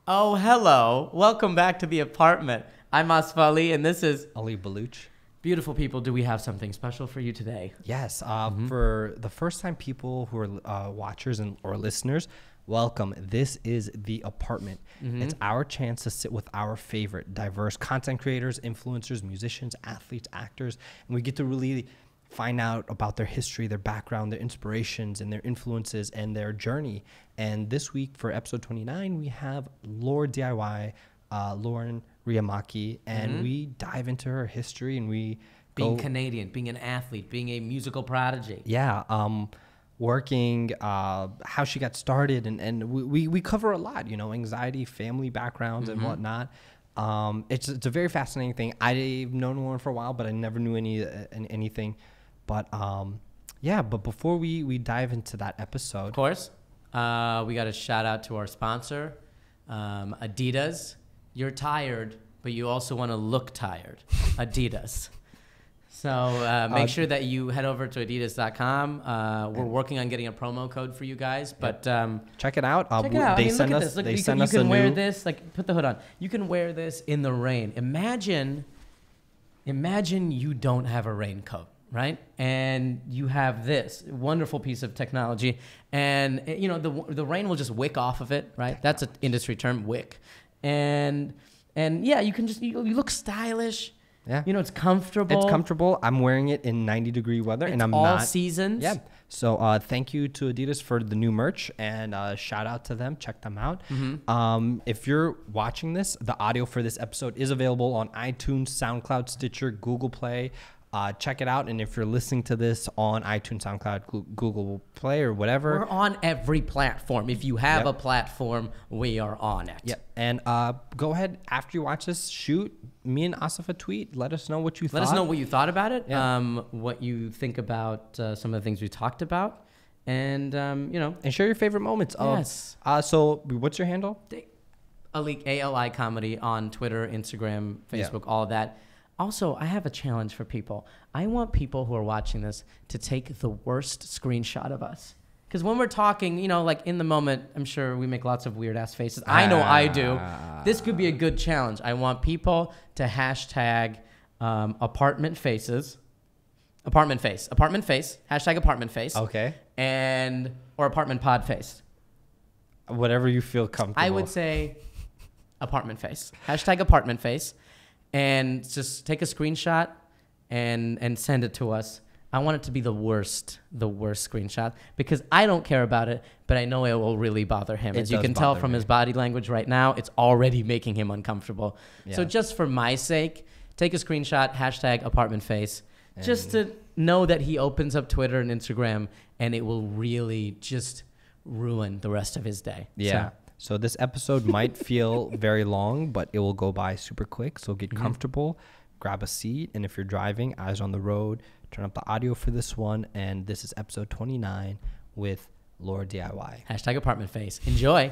Oh, hello. Welcome back to the apartment. I'm Asif Ali, and this is Ali Baluch. Beautiful people. Do we have something special for you today? Yes. For the first time people who are watchers or listeners, welcome. This is the apartment. It's our chance to sit with our favorite diverse content creators, influencers, musicians, athletes, actors, and we get to really find out about their history, their background, their inspirations, and their influences and their journey. And this week for episode 29, we have LaurDIY, Lauren Riamaki, and we dive into her history and we being Canadian, being an athlete, being a musical prodigy. Yeah. Working, how she got started, and we cover a lot, anxiety, family backgrounds, and whatnot. It's a very fascinating thing. I've known Lauren for a while, but I never knew anything. But but before we dive into that episode, of course, we got a shout out to our sponsor, Adidas. You're tired, but you also want to look tired. Adidas. So make sure that you head over to adidas.com. We're working on getting a promo code for you guys, but check it out. Check it out. They look at us. this. They you send can, us you can a wear new. this. Like, put the hood on. You can wear this in the rain. Imagine you don't have a raincoat, right? And you have this wonderful piece of technology, and the rain will just wick off of it, right? That's an industry term, wick. And yeah, you can you look stylish. Yeah. It's comfortable. It's comfortable. I'm wearing it in 90-degree weather, and I'm all not seasons. Yeah. So thank you to Adidas for the new merch, and shout out to them. Check them out. If you're watching this, the audio for this episode is available on iTunes, SoundCloud, Stitcher, Google Play. Check it out. And if you're listening to this on iTunes, SoundCloud, Google Play, or whatever. We're on every platform. If you have a platform, we are on it. Yep. And go ahead, after you watch this, shoot me and Asif a tweet. Let us know what you thought. Let us know what you thought about it, Yeah. what you think about some of the things we talked about, and, And share your favorite moments. Yes. So what's your handle? Ali Comedy on Twitter, Instagram, Facebook, all of that. Also, I have a challenge for people. I want people who are watching this to take the worst screenshot of us. Because when we're talking, like in the moment, I'm sure we make lots of weird ass faces. I know I do. This could be a good challenge. I want people to hashtag apartment face, hashtag apartment face. Okay. Or apartment pod face. Whatever you feel comfortable. I would say apartment face, hashtag apartment face. And just take a screenshot and send it to us. I want it to be the worst screenshot because I don't care about it, but I know it will really bother him. As you can tell from his body language right now, it's already making him uncomfortable. Yeah. So just for my sake, take a screenshot, hashtag apartment face, just to know that he opens up Twitter and Instagram and it will really just ruin the rest of his day. Yeah. So this episode might feel very long, but it will go by super quick. So get comfortable, grab a seat. And if you're driving, eyes on the road, turn up the audio for this one. And this is episode 29 with LaurDIY. Hashtag apartment face. Enjoy.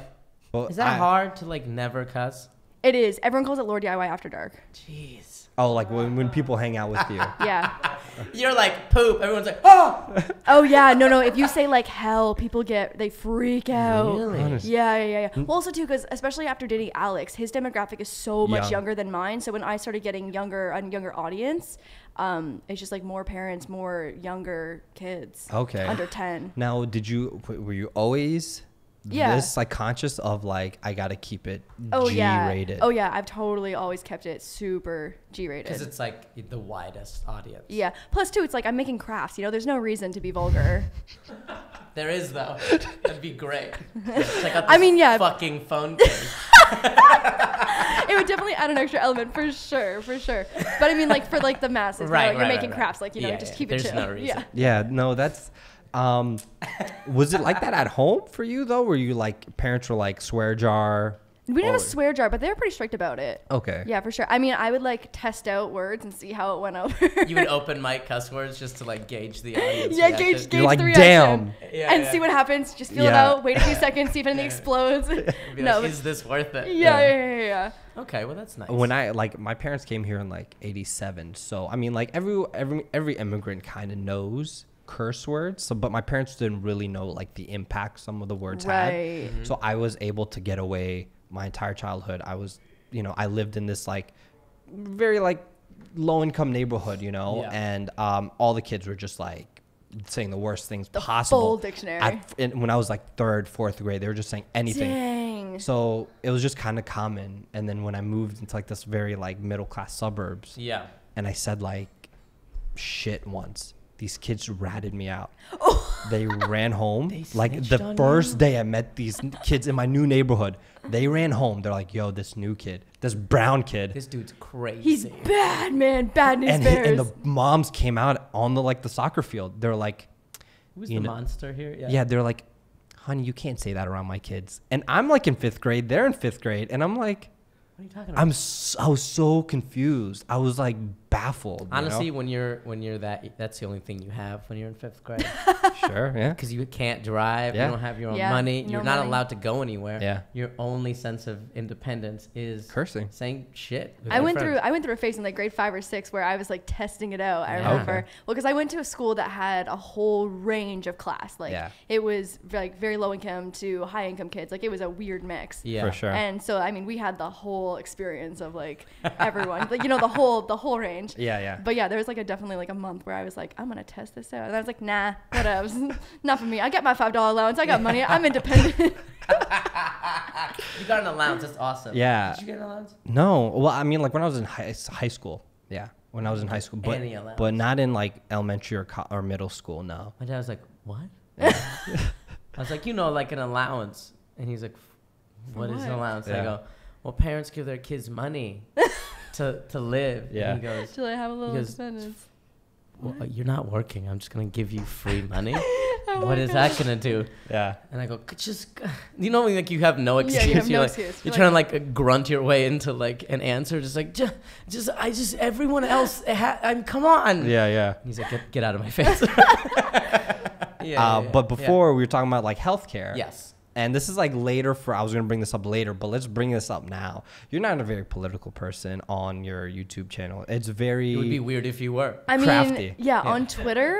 Well, is that hard to never cuss? It is. Everyone calls it LaurDIY after dark. Jeez. Oh, like when people hang out with you. Yeah. You're like poop. Everyone's like, oh. Oh yeah. No. If you say hell, people they freak out. Really? Yeah. Well, also too, because especially after dating Alex, his demographic is so much younger than mine. So when I started getting younger audience, it's just more parents, more younger kids. Okay. Under 10. Now, were you always this conscious of I gotta keep it G-rated? Oh yeah, I've totally always kept it super G-rated. Because it's the widest audience. Yeah. Plus too, it's I'm making crafts. There's no reason to be vulgar. There is though. That'd be great. Check out this fucking phone case. It would definitely add an extra element for sure. But I mean, for the masses, you're making crafts, just keep it chill. There's no reason. Yeah. No, that's. Was it like that at home for you though? Were you parents were swear jar? We didn't have a swear jar, but they were pretty strict about it. Okay. Yeah, for sure. I mean, I would test out words and see how it went over. You would open mic cuss words just to gauge the audience. Yeah, gauge the reaction. Damn. And see what happens. Just feel it out. Wait a few seconds, see if anything explodes. No, is this worth it? Yeah. Okay, well that's nice. When I my parents came here in '87, so I mean every immigrant kind of knows curse words, but my parents didn't really know the impact some of the words had. So I was able to get away my entire childhood, I was, I lived in this like very like low income neighborhood, and all the kids were just like saying the worst things possible. Full dictionary. When I was like 3rd, 4th grade, they were just saying anything. Dang. So it was just kind of common. And then when I moved into like this very like middle class suburbs, and I said like shit once, these kids ratted me out. They ran home. Like the first day I met these kids in my new neighborhood, they ran home. They're like, yo, this new kid, this brown kid, this dude's crazy. He's bad, man. Bad news and bears. and the moms came out on the soccer field. They're like, who's the monster here? Yeah, they're like, honey, you can't say that around my kids. And I'm like in 5th grade. They're in 5th grade. And I'm like, what are you talking about? I was so confused. I was like baffled. Honestly, when you're that's the only thing you have when you're in 5th grade. Sure, yeah. Because you can't drive, you don't have your own Yeah, money, no you're not money. allowed to go anywhere. Yeah. Your only sense of independence is Cursing, saying shit. with I your went friends. through a phase in like grade 5 or 6 where I was like testing it out. I remember, Okay. well, because I went to a school that had a whole range of class. Like it was like very low income to high income kids. Like it was a weird mix. Yeah, for sure. And so I mean, we had the whole experience of like everyone, like the whole range. Yeah. But yeah, there was like definitely like a month where I was like, I'm gonna test this out, and I was like, nah, whatever, not for me. I get my $5 allowance. I got money. I'm independent. You got an allowance. That's awesome. Yeah. Did you get an allowance? No. Well, I mean, like when I was in high school. Yeah. When I was in high school, but not in like elementary or middle school. No. My dad was like, what? I was like, like an allowance. And he's like, what is an allowance? Yeah. I go, well, parents give their kids money to live. Yeah. And he goes, Till I have a little independence. well, you're not working. I'm just going to give you free money. What is that going to do? Yeah. And I go, when like you have no excuse. Yeah, you have no You're excuse. You're trying to like grunt your way into like an answer. Just like, everyone else, come on. Yeah. He's like, get out of my face. But before we were talking about like healthcare. Yes. And this is like later I was going to bring this up later, but let's bring this up now. You're not a very political person on your YouTube channel. It would be weird if you were. I mean, crafty. yeah, on Twitter,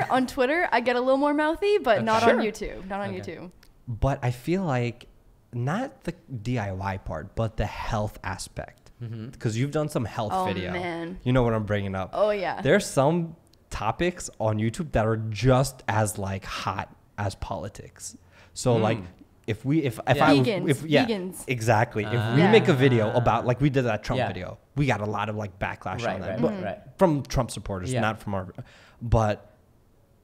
I get a little more mouthy, but not on YouTube. Not on YouTube. But I feel like not the DIY part, but the health aspect. Because you've done some health video. Oh, man. You know what I'm bringing up. Oh, yeah. There's some topics on YouTube that are just as like hot as politics. So like Vegans. Exactly. If we make a video about like we did that Trump video, we got a lot of like backlash on that. Right. From Trump supporters, not from our. But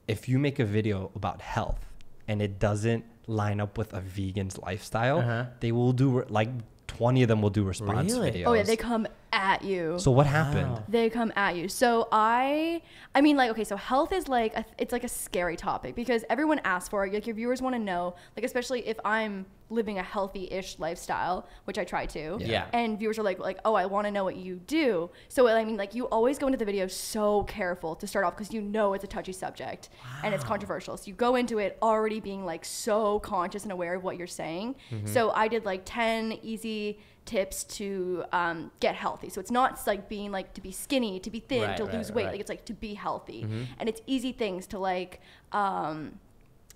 if you make a video about health and it doesn't line up with a vegan's lifestyle, they will do like 20 of them will do response videos. Oh yeah, they come at you. So what happened? Wow. They come at you. So I mean, like, okay, so health is like it's like a scary topic because everyone asks for it. Like your viewers want to know, like especially if I'm living a healthy-ish lifestyle, which I try to. Yeah. And viewers are like, oh, I want to know what you do. So I mean, like you always go into the video so careful to start off because you know it's a touchy subject and it's controversial. So you go into it already being like so conscious and aware of what you're saying. So I did like 10 easy tips to get healthy. So it's not like being like to be skinny, to be thin, to lose weight. Like it's like to be healthy. And it's easy things to like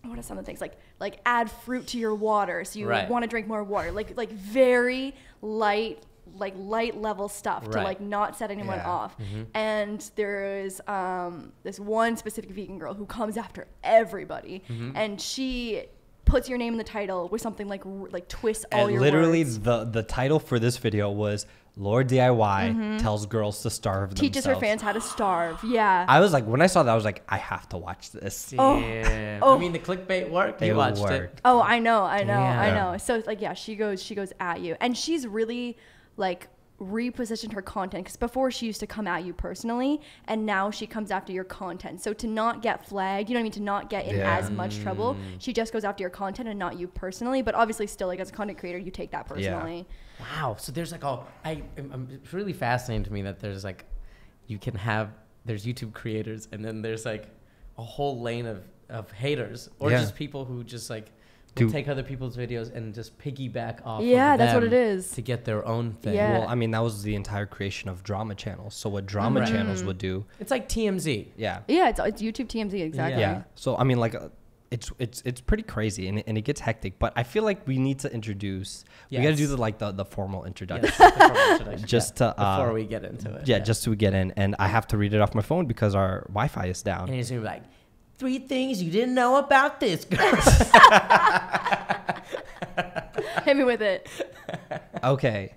what are some of the things like add fruit to your water so you want to drink more water, like very light level stuff to like not set anyone off. And there's this one specific vegan girl who comes after everybody and she puts your name in the title with something like twist all your literally words. the title for this video was LaurDIY tells girls to starve themselves. Teaches her fans how to starve. Yeah. I was like, when I saw that, I was like, I have to watch this. Yeah. I mean, the clickbait worked. You watched it. Oh, I know. So it's like, yeah, she goes at you, and she's really like repositioned her content because before she used to come at you personally and now she comes after your content. So to not get flagged, you know what I mean, to not get in as much trouble, she just goes after your content and not you personally. But obviously still, like as a content creator, you take that personally. Wow. So there's like it's really fascinating to me that there's like there's YouTube creators and then there's like a whole lane of haters or just people who just like will take other people's videos and just piggyback off of that's what them it is to get their own thing. Well, I mean, that was the entire creation of drama channels. So what drama channels would do, it's like TMZ. it's YouTube TMZ, exactly. So I mean, like it's pretty crazy and it gets hectic. But I feel like we need to introduce. We got to do the formal introduction. Yes, the formal introduction, Just to before we get into it. just to get in, and I have to read it off my phone because our Wi-Fi is down. And he's gonna be like, 3 things you didn't know about this girl. Hit me with it. Okay,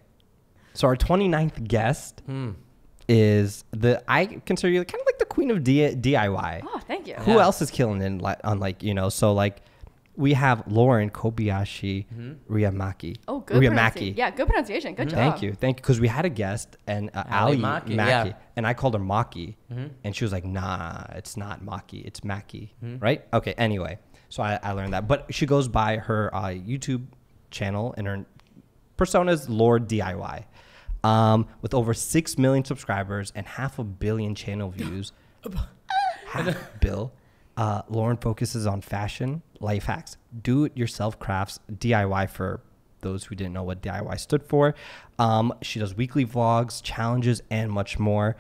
so our 29th guest is I consider you kind of like the queen of DIY. Oh, thank you. Who else is killing it on so like we have Lauren Kobayashi Ryamaki. Oh, good pronunciation. Yeah, good pronunciation. Good job. Thank you. Because we had a guest and Ali Maki, and I called her Maki, and she was like, nah, it's not Maki, it's Maki, right? Okay, anyway, so I learned that. But she goes by her YouTube channel, and her persona is LaurDIY, with over 6 million subscribers and 500 million channel views. Lauren focuses on fashion, life hacks, do-it-yourself crafts, DIY for those who didn't know what DIY stood for. She does weekly vlogs, challenges, and much more.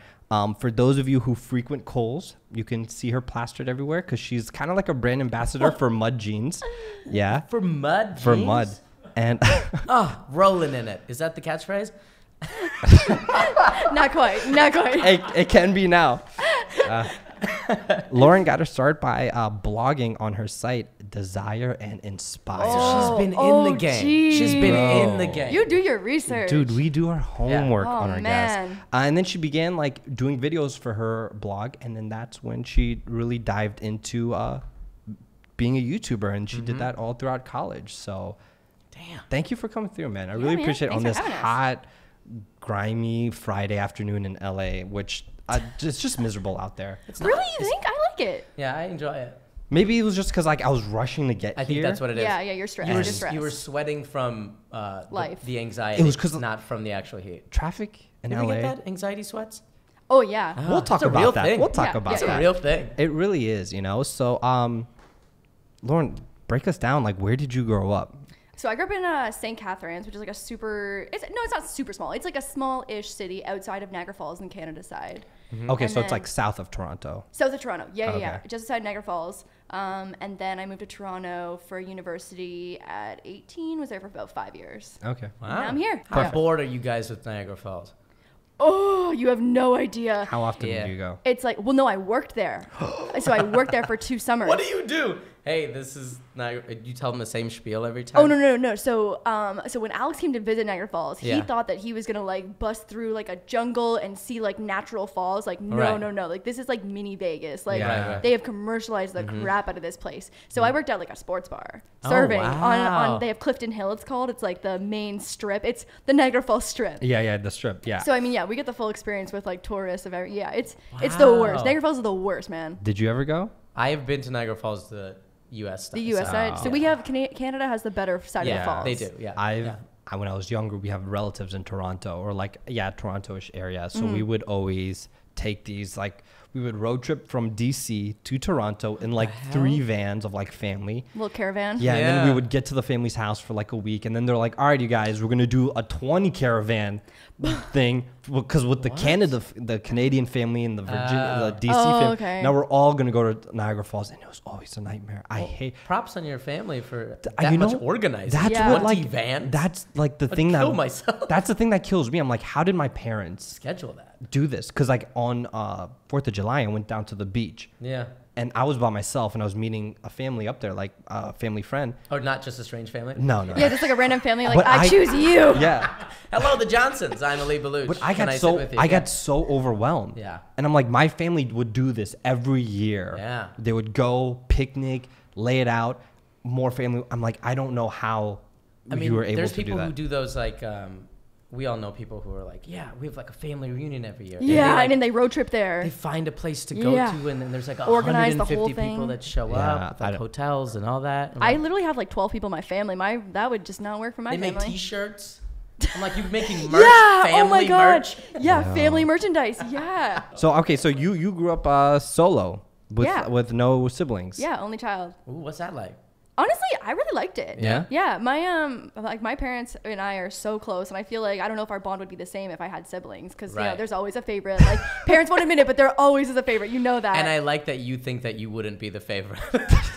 For those of you who frequent Kohl's, you can see her plastered everywhere because she's kind of like a brand ambassador for mud jeans. Yeah. For mud jeans? For mud. And rolling in it. Is that the catchphrase? Not quite. It can be now. Lauren got her started by blogging on her site Desire and Inspire. So she's been in the game. Geez. She's been in the game. You do your research. Dude, we do our homework Oh, on our man. guests. And then she began like doing videos for her blog, and then that's when she really dived into being a YouTuber, and she did that all throughout college. So Damn. Thank you for coming through, man. I really appreciate it on this hot, grimy Friday afternoon in LA, which it's just miserable out there. Really? You think? I like it. Yeah, I enjoy it. Maybe it was just because like I was rushing to get here. I think that's what it is. Yeah, you're stressed. You were sweating from life. the anxiety. It was 'cause not from the actual heat. Traffic in Did LA. we get that? Anxiety sweats? Oh, yeah. We'll talk it's a real about that. thing. We'll talk about It's that. a real thing. It really is, So, Lauren, break us down. Like, where did you grow up? So I grew up in St. Catharines, which is like it's not super small. It's like a small-ish city outside of Niagara Falls in Canada side. Okay, And so it's then- like south of Toronto. South of Toronto. Yeah, Okay. just outside Niagara Falls. And then I moved to Toronto for university at 18. Was there for about 5 years. Okay. Wow. Now I'm here. How Yeah. bored are you guys with Niagara Falls? Oh, you have no idea. How often Yeah. do you go? It's like, well, no, I worked there. So I worked there for 2 summers. What do you do? Hey, this is Niagara. You tell them the same spiel every time? Oh, no. So when Alex came to visit Niagara Falls, he Yeah. thought that he was going to like bust through like a jungle and see like natural falls. Like, no, Right. no. Like this is like mini Vegas. Like Yeah. Right. they have commercialized the crap out of this place. So I worked at like a sports bar Oh, serving wow. on they have Clifton Hill, it's called. It's like the main strip. It's the Niagara Falls strip. Yeah, the strip. Yeah. So I mean, yeah, we get the full experience with like tourists of every. Yeah, it's the worst. Wow. Niagara Falls is the worst, man. Did you ever go? I have been to Niagara Falls, the U.S. The U.S. side. So we have Canada has the better side of the falls. they do. Yeah, When I was younger, we have relatives in Toronto or like, Toronto-ish area. So Mm-hmm. we would always take these, like, we would road trip from DC to Toronto in like 3 vans of like family. Little caravan. Yeah, and then we Yeah. would get to the family's house for like a week, and then they're like, "All right, you guys, we're gonna do a 20 caravan thing because with the Canadian family and the the DC family, okay. now we're all gonna go to Niagara Falls, and it was always a nightmare. I hate. Props on your family for you that much know, organizing. That's Yeah. what 20 like vans? that's like the I'd thing kill that myself. that's the thing that kills me. I'm like, how did my parents Schedule that. do this? Because like on 4th of July, I went down to the beach. Yeah. And I was by myself, and I was meeting a family up there, like a family friend. Or not just a strange family. No. Yeah, just like a random family. Like But I choose you. Yeah. Hello, the Johnsons. I'm Ali Baluch. But I Can got sit so with you? I got so overwhelmed. Yeah. And I'm like, my family would do this every year. Yeah. They would go picnic, lay it out, more family. I'm like, I don't know how you were able there's to do people that. who do those like. We all know people who are like, yeah, we have like a family reunion every year. Yeah, they, and then they road trip they there. find a place to go Yeah. to, and then there's like Organize the 150 whole people thing. that show Yeah, up, with, I like don't- hotels and all that. I'm I like, literally have like 12 people in my family. That would just not work for my they family. make T-shirts. I'm like, you're making merch, Yeah. family Oh my god. merch. Yeah, family merchandise. Yeah. So you grew up solo with Yeah. with no siblings. Yeah, only child. Ooh, what's that like? Honestly, I really liked it. Yeah? Yeah. My parents and I are so close, and I feel like I don't know if our bond would be the same if I had siblings, because you know, Right. there's always a favorite. Like parents won't admit it, but there always is a favorite. You know that. And I like that you think that you wouldn't be the favorite.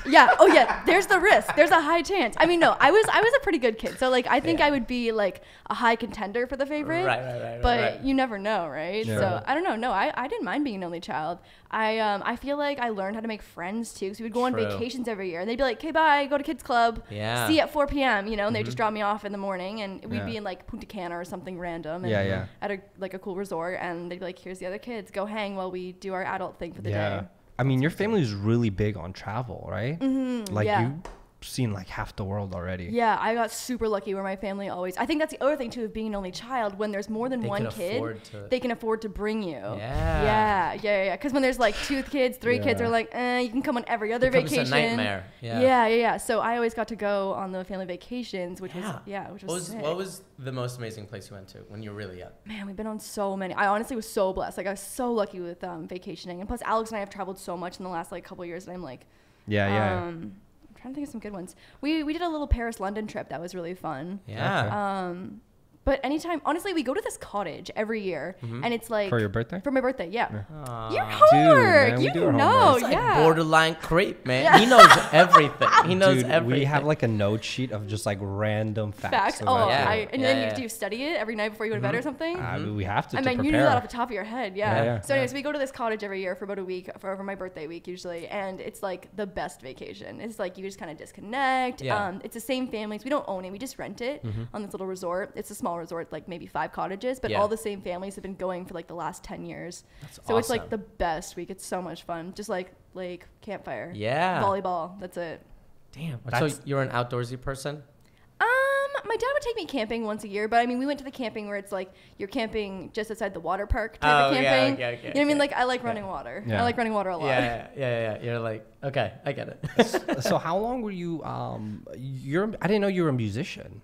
Yeah. Oh yeah. There's the risk. There's a high chance. I mean, no, I was a pretty good kid, so like I think Yeah. I would be like a high contender for the favorite. Right. But you never know, right? Yeah. So I don't know. No, I didn't mind being an only child. I feel like I learned how to make friends too, because we would go on True. vacations every year, and they'd be like, "Okay, bye, go to kids club. Yeah. See you at 4 p.m." You know, and they just drop me off in the morning, and we'd Yeah. be in like Punta Cana or something random, and Yeah. at a cool resort, and they'd be like, "Here's the other kids, go hang while we do our adult thing for the Yeah. day." I mean, your family is really big on travel, right? Like yeah. you've seen like half the world already. Yeah, I got super lucky where my family always. I think that's the other thing too of being an only child. When there's more than They one can kid, afford to- they can afford to bring you. Yeah. Yeah. Because when there's like 2 kids, 3 kids, Yeah. are like, you can come on every other Becomes vacation. a nightmare. Yeah. So I always got to go on the family vacations, which was sick. What was the most amazing place you went to when you were really young? Man, we've been on so many. I honestly was so blessed. Like I was so lucky with vacationing, and plus Alex and I have traveled so much in the last like couple years that I'm like, Yeah. I'm trying to think of some good ones. We did a little Paris-London trip that was really fun. Yeah. But anytime, honestly, we go to this cottage every year, and it's like For your birthday? For my birthday, yeah. Aw. Your homework, man, we do you our know, homework. It's like yeah. borderline creep, man. He knows everything. He knows Dude, everything. we have like a note sheet of just like random facts. Facts. Oh, Yeah. and Yeah, then yeah. do you study it every night before you go to bed or something? We have to. I to mean, prepare. you knew that off the top of your head, yeah. Yeah. So, anyways, we go to this cottage every year for about a week for my birthday week usually, and it's like the best vacation. It's like you just kind of disconnect. Yeah. It's the same families. We don't own it. We just rent it on this little resort. It's a small resort, like maybe 5 cottages, but Yeah. all the same families have been going for like the last 10 years. That's So it's like awesome. the best week. It's so much fun. Just like lake, campfire, Yeah. volleyball. That's it. Damn. That's- So you're an outdoorsy person? My dad would take me camping once a year, but I mean, we went to the camping where it's like you're camping just outside the water park type of Oh, yeah, camping. okay, You know what I mean? Like I like running water. Yeah. I like running water a lot. Yeah. You're like, okay, I get it. So how long were you? I didn't know you were a musician.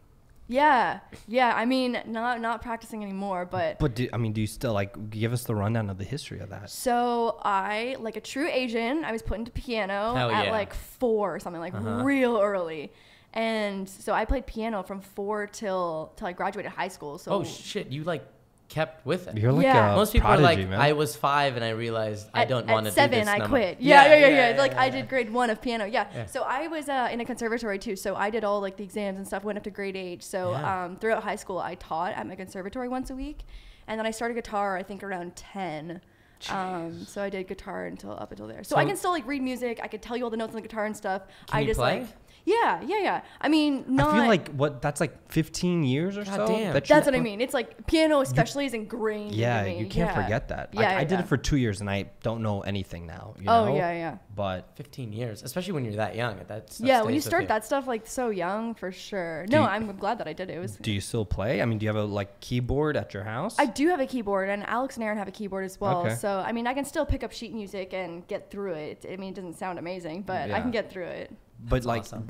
Yeah. I mean, not practicing anymore, but But do you still like give us the rundown of the history of that? so I, like a true Asian, I was put into piano Hell at yeah. like 4 or something, like real early. And so I played piano from 4 till I graduated high school. So Oh shit, you like kept with it. You're like Yeah. a Most people prodigy, are like, man. I was 5 and I realized I don't want to do 7, this I no more. quit. Yeah. Like yeah, I did grade 1 of piano. Yeah. Yeah. So I was in a conservatory too. So I did all like the exams and stuff. Went up to grade 8. So Yeah. throughout high school, I taught at my conservatory once a week, and then I started guitar I think around 10. So I did guitar up until there. So I can still like read music. I could tell you all the notes on the guitar and stuff. Can I you just play? like yeah. I mean, not. I feel like that's like 15 years or God so. damn. that you- that's what I mean. It's like piano, especially, is ingrained. Yeah, into me. you can't Yeah. forget that. Yeah, I did yeah. it for 2 years and I don't know anything now. You Oh know? yeah. But 15 years, especially when you're that young. That stuff Yeah, when you stays with start that stuff like so young, for sure. Do No, you- I'm glad that I did it. It was. do you still play? I mean, do you have a like keyboard at your house? I do have a keyboard, and Alex and Aaron have a keyboard as well. Okay. So I mean, I can still pick up sheet music and get through it. I mean, it doesn't sound amazing, but I Yeah. can get through it. But That's like, awesome.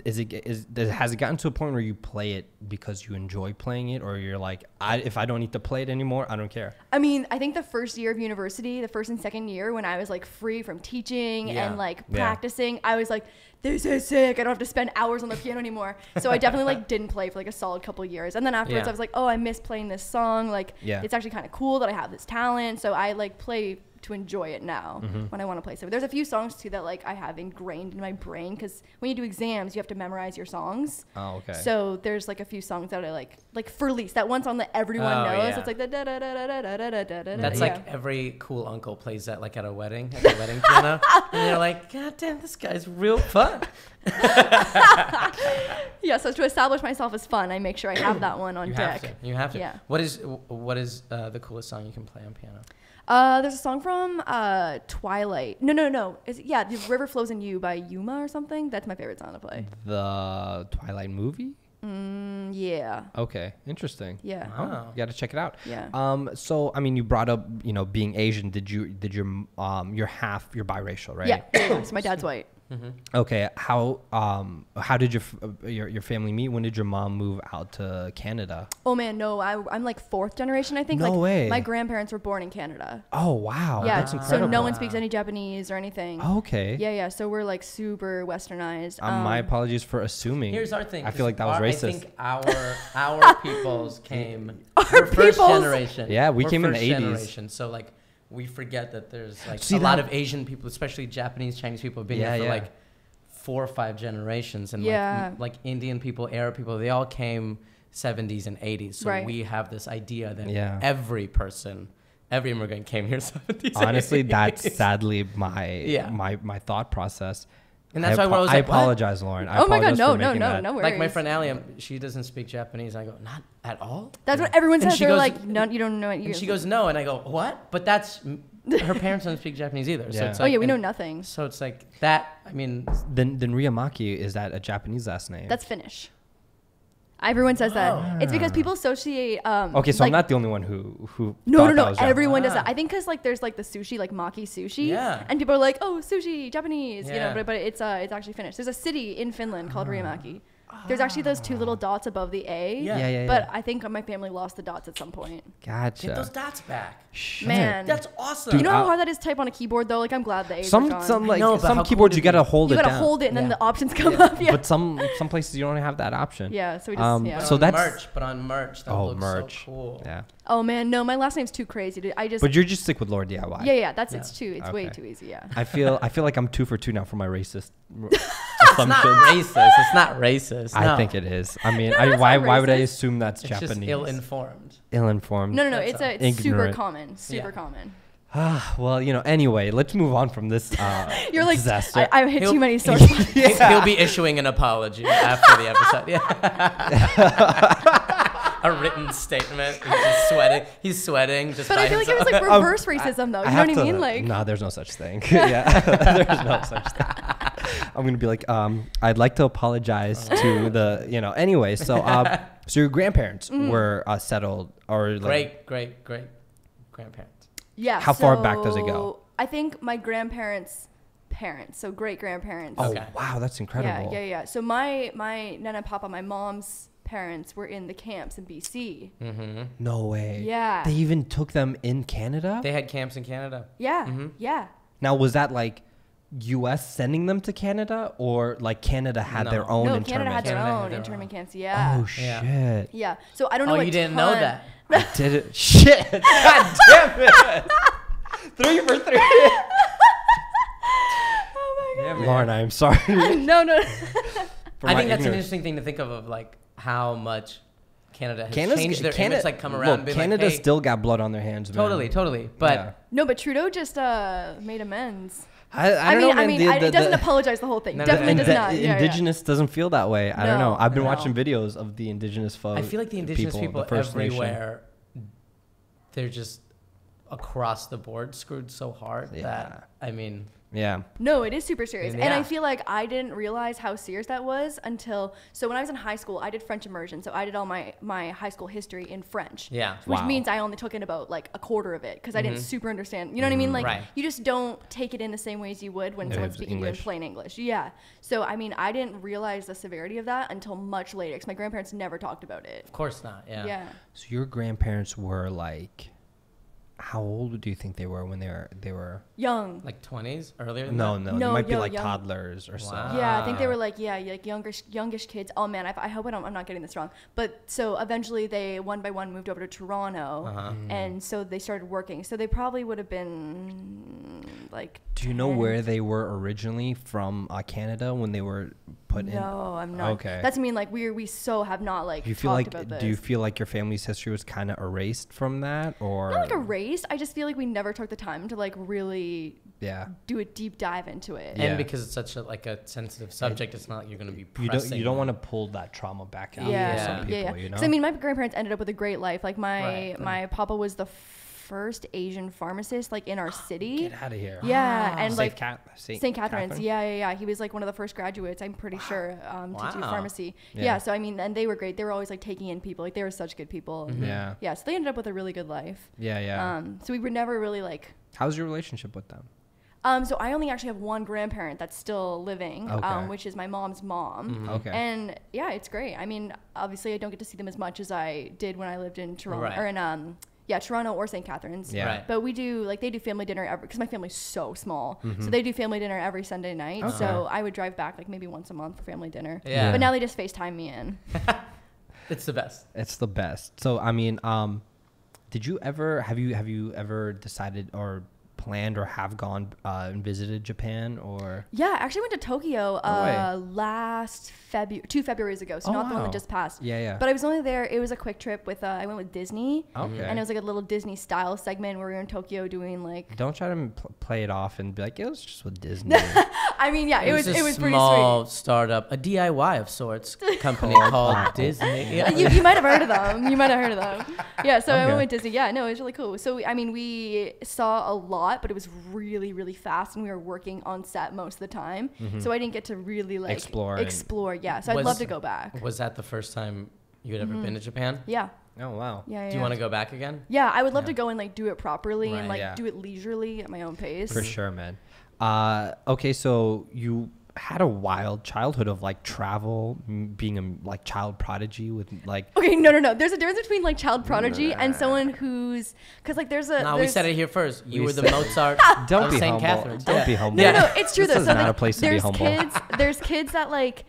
has it gotten to a point where you play it because you enjoy playing it, or you're like, if I don't need to play it anymore, I don't care. I mean, I think the first year of university, the first and second year, when I was like free from teaching Yeah. and like Yeah. practicing, I was like, this is sick. I don't have to spend hours on the piano anymore. So I definitely like didn't play for like a solid couple years. And then afterwards, Yeah. I was like, oh, I miss playing this song. Like, Yeah. it's actually kind of cool that I have this talent. So I like play to enjoy it now when I want to play. So there's a few songs too that like I have ingrained in my brain, because when you do exams, you have to memorize your songs. Oh, okay. So there's like a few songs that I like For Lease, that one song that everyone Oh, knows. yeah. It's like the da da da da da da da da da. That's yeah. like every cool uncle plays that like at a wedding piano, and they're like, God damn, this guy's real fun. Yeah. So to establish myself as fun, I make sure I have that one on You deck. You have to. Yeah. What is the coolest song you can play on piano? There's a song from Twilight. No. The River Flows in You by Yuma or something. That's my favorite song to play. The Twilight movie? Yeah. Okay, interesting. Yeah. Oh, Wow. you got to check it out. Yeah. So I mean, you brought up, being Asian. You're biracial, right? Yeah. So my dad's white. Okay, how did your family meet? When did your mom move out to Canada? Oh man, no, I'm like fourth generation, I think. No like way. my grandparents were born in Canada. Oh wow, Yeah, that's incredible. so no one speaks any Japanese or anything. Oh, okay. Yeah, so we're like super westernized. My apologies for assuming. Here's our thing. I feel like that was racist. I think our peoples came. Our first peoples. generation. Yeah, we We're came in the first 80s. generation, so like we forget that there's like See, a lot that- of Asian people, especially Japanese, Chinese people, have been Yeah, here for yeah. like 4 or 5 generations, and Yeah. like Indian people, Arab people, they all came 70s and 80s. So Right. we have this idea that Yeah. every immigrant came here 70s. Honestly, 80s. that's sadly Yeah. my thought process. And that's why we're always I like, what? apologize, Lauren. I Oh my god, apologize no, for no, making no, that. no worries. Like my friend Allie, she doesn't speak Japanese. I go, not at all. That's what everyone And says. she They're goes- like, no, you don't know what you. And she goes, no, and I go, what? But that's her parents don't speak Japanese either. So Yeah. it's oh like, yeah, we know and nothing. So it's like that. I mean, Then Ryamaki, is that a Japanese last name? That's Finnish. Everyone says Oh. that. It's because people associate. Okay, so like, I'm not the only one who. No, thought no, that no. was Japanese. Everyone does Wow. that. I think because like there's like the sushi, like maki sushi. Yeah. And people are like, oh, sushi, Japanese. You Yeah. know, but it's actually Finnish. There's a city in Finland called Ryamaki. There's actually those 2 little dots above the A. Yeah. Yeah. But I think my family lost the dots at some point. Gotcha. get those dots back. Shit. Man. That's awesome. Dude, You know how I'll- hard that is to type on a keyboard though? Like I'm glad the A's are Some gone. like I know, but how some cool keyboards would you it gotta be? hold You it gotta down. hold it and then Yeah. the options come up. Yeah. But some places you don't have that option. Yeah, so we just yeah. But So on that's- merch, that Oh, looks merch. so cool. Yeah. Oh man, no, my last name's too crazy. Dude. I just But you're just stick with LaurDIY. yeah, that's Yeah. it's way Okay. too easy. Yeah. I feel like I'm 2 for 2 now for my racist It's not racist. It's not racist. I No. think it is. I mean, No, that's why not would I racist. assume that's It's Japanese? just ill-informed. Ill-informed. No, That's it's super ignorant. common. Super Yeah. common. Well, anyway, let's move on from this You're like, disaster. I hit He'll- too many source spots. He'll be issuing an apology after the episode. Yeah. A written statement. He's just sweating. He's sweating just But by I feel like it himself. was like reverse racism though. You know what I mean? Like no, there's no such thing. Yeah, there's no such thing. I'm gonna be like, I'd like to apologize to the, Anyway, so your grandparents were settled, or like, great grandparents. yeah. How far back does it go? so I think my grandparents' parents, so great grandparents. Oh Okay. wow, that's incredible. Yeah. So my Nana and Papa, my mom's parents were in the camps in BC. Mm-hmm. No way. Yeah. They even took them in Canada. They had camps in Canada. Yeah. Mm-hmm. Yeah. Now, was that like U.S. sending them to Canada, or like Canada had their No. own No, internment? Canada had their Canada had own their internment own. camps. Yeah. Oh Yeah. shit! Yeah. So I don't know. Oh, a you didn't know ton- that? I did it. Shit! God damn it! 3 for 3. Oh my Yeah, god. man. Lauren, I am sorry. No. for I my think that's an ignorance. interesting thing to think of like how much Canada has Canada's- changed their Canada- image, like come around Look, and be Canada like, hey, still got blood on their hands, man. totally. But Yeah. No, but Trudeau just made amends. I don't know, man. It doesn't apologize the whole thing. No, Definitely the- does not. Yeah, Indigenous doesn't feel that way. I don't know. No, I've been no. watching videos of the Indigenous folks. I feel like the indigenous people the First Nation. everywhere, they're just across the board screwed so hard Yeah. that I mean, Yeah. No, it is super serious. And Yeah. I feel like I didn't realize how serious that was until, so when I was in high school, I did French immersion. So I did all my high school history in French. yeah. Which Wow. means I only took in about like a quarter of it because I didn't super understand. You know what I mean? Like Right. you just don't take it in the same way as you would when Yeah, someone's it's speaking to you in English. plain English. Yeah. So I mean, I didn't realize the severity of that until much later because my grandparents never talked about it. Of course not. Yeah. Yeah. So your grandparents were like, how old do you think they were when they were? Young. Like 20s, earlier than No, that? they No, might be yo, like young. toddlers or so. Wow. Yeah, I think they were like like youngish kids. Oh man, I hope I'm not getting this wrong. But so eventually they one by one moved over to Toronto, Uh-huh. and so they started working. So they probably would have been like. Do you know 10. where they were originally from, Canada, when they were put in? No, I'm not. Okay. That's like we so have not like Do you feel talked like about this. do you feel like your family's history was kind of erased from that, or Not like erased. I just feel like we never took the time to like really yeah? do a deep dive into it. Yeah. And because it's such a sensitive subject, it's not like you're going to be You pressing. don't want to pull that trauma back out Yeah, for Yeah. some people, you know? 'Cause, I mean, my grandparents ended up with a great life. Like Right. my papa was the first Asian pharmacist like in our city. Get out of here. Yeah, and like St. Catherine's. Yeah. He was like one of the first graduates, I'm pretty sure, to do Wow. pharmacy. Yeah. Yeah. So I mean, and they were great. They were always like taking in people. Like they were such good people. Yeah. Yeah. So they ended up with a really good life. Yeah. So we were never really like. How's your relationship with them? So I only actually have one grandparent that's still living, Okay. which is my mom's mom. Okay. And yeah, it's great. I mean, obviously I don't get to see them as much as I did when I lived in Toronto Right. or in Toronto or St. Catharines. Yeah. Right. But we do, like, they do family dinner because my family's so small. Mm-hmm. So they do family dinner every Sunday night. Okay. So I would drive back like maybe once a month for family dinner. Yeah. But now they just FaceTime me in. It's the best. It's the best. So I mean, did you ever have you ever decided or planned or have gone and visited Japan or? Yeah, I actually went to Tokyo way. last February, 2 Februaries ago. So Oh, not the one wow. that just passed. Yeah, yeah. But I was only there. It was a quick trip with, I went with Disney. Okay. And it was like a little Disney style segment where we were in Tokyo doing like, Don't try to play it off and be like, it was just with Disney. I mean, yeah, it was a pretty sweet. small startup, a DIY of sorts, company called Disney. Yeah. You might have heard of them. You might have heard of them. Yeah, so I Okay. went with Disney. Yeah, no, it was really cool. So, I mean, we saw a lot, but it was really, really fast, and we were working on set most of the time. So I didn't get to really, like, Explore yeah. So I'd Was- love to go back. Was that the first time you had ever been to Japan? Yeah. Oh wow. Yeah, Do you want to go back again? Yeah, I would love Yeah. to go and, like, do it properly and, Right, like, yeah. do it leisurely at my own pace. For sure, man. Okay, so you had a wild childhood of like travel, being a like child prodigy with like. Okay, no. There's a difference between, like, child prodigy and someone who's, because, like, there's a. No, we there's- said it here first. You We were the said- Mozart Don't of be St. humble. Catharines. Don't Yeah. be humble. No, it's true This though. is So not like, a place to be there's humble. there's kids that like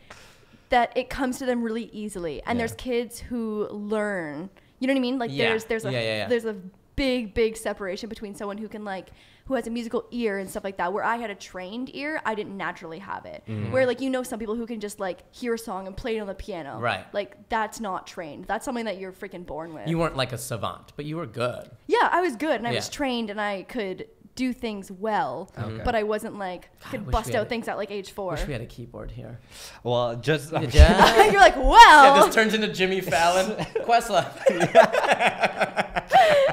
that it comes to them really easily, and Yeah. there's kids who learn. You know what I mean? Like Yeah. there's a Yeah. there's a big separation between someone who can like who has a musical ear and stuff like that. Where I had a trained ear, I didn't naturally have it. Mm-hmm. Where like some people who can just like hear a song and play it on the piano. Right. Like that's not trained. That's something that you're freaking born with. You weren't like a savant, but you were good. Yeah, I was good and I was Yeah. trained and I could do things well, Okay. but I wasn't like I could wish bust we out had things at like age 4. Wish we had a keyboard here. Well, just Yeah. You're like, well, This turns into Jimmy Fallon. Questlove.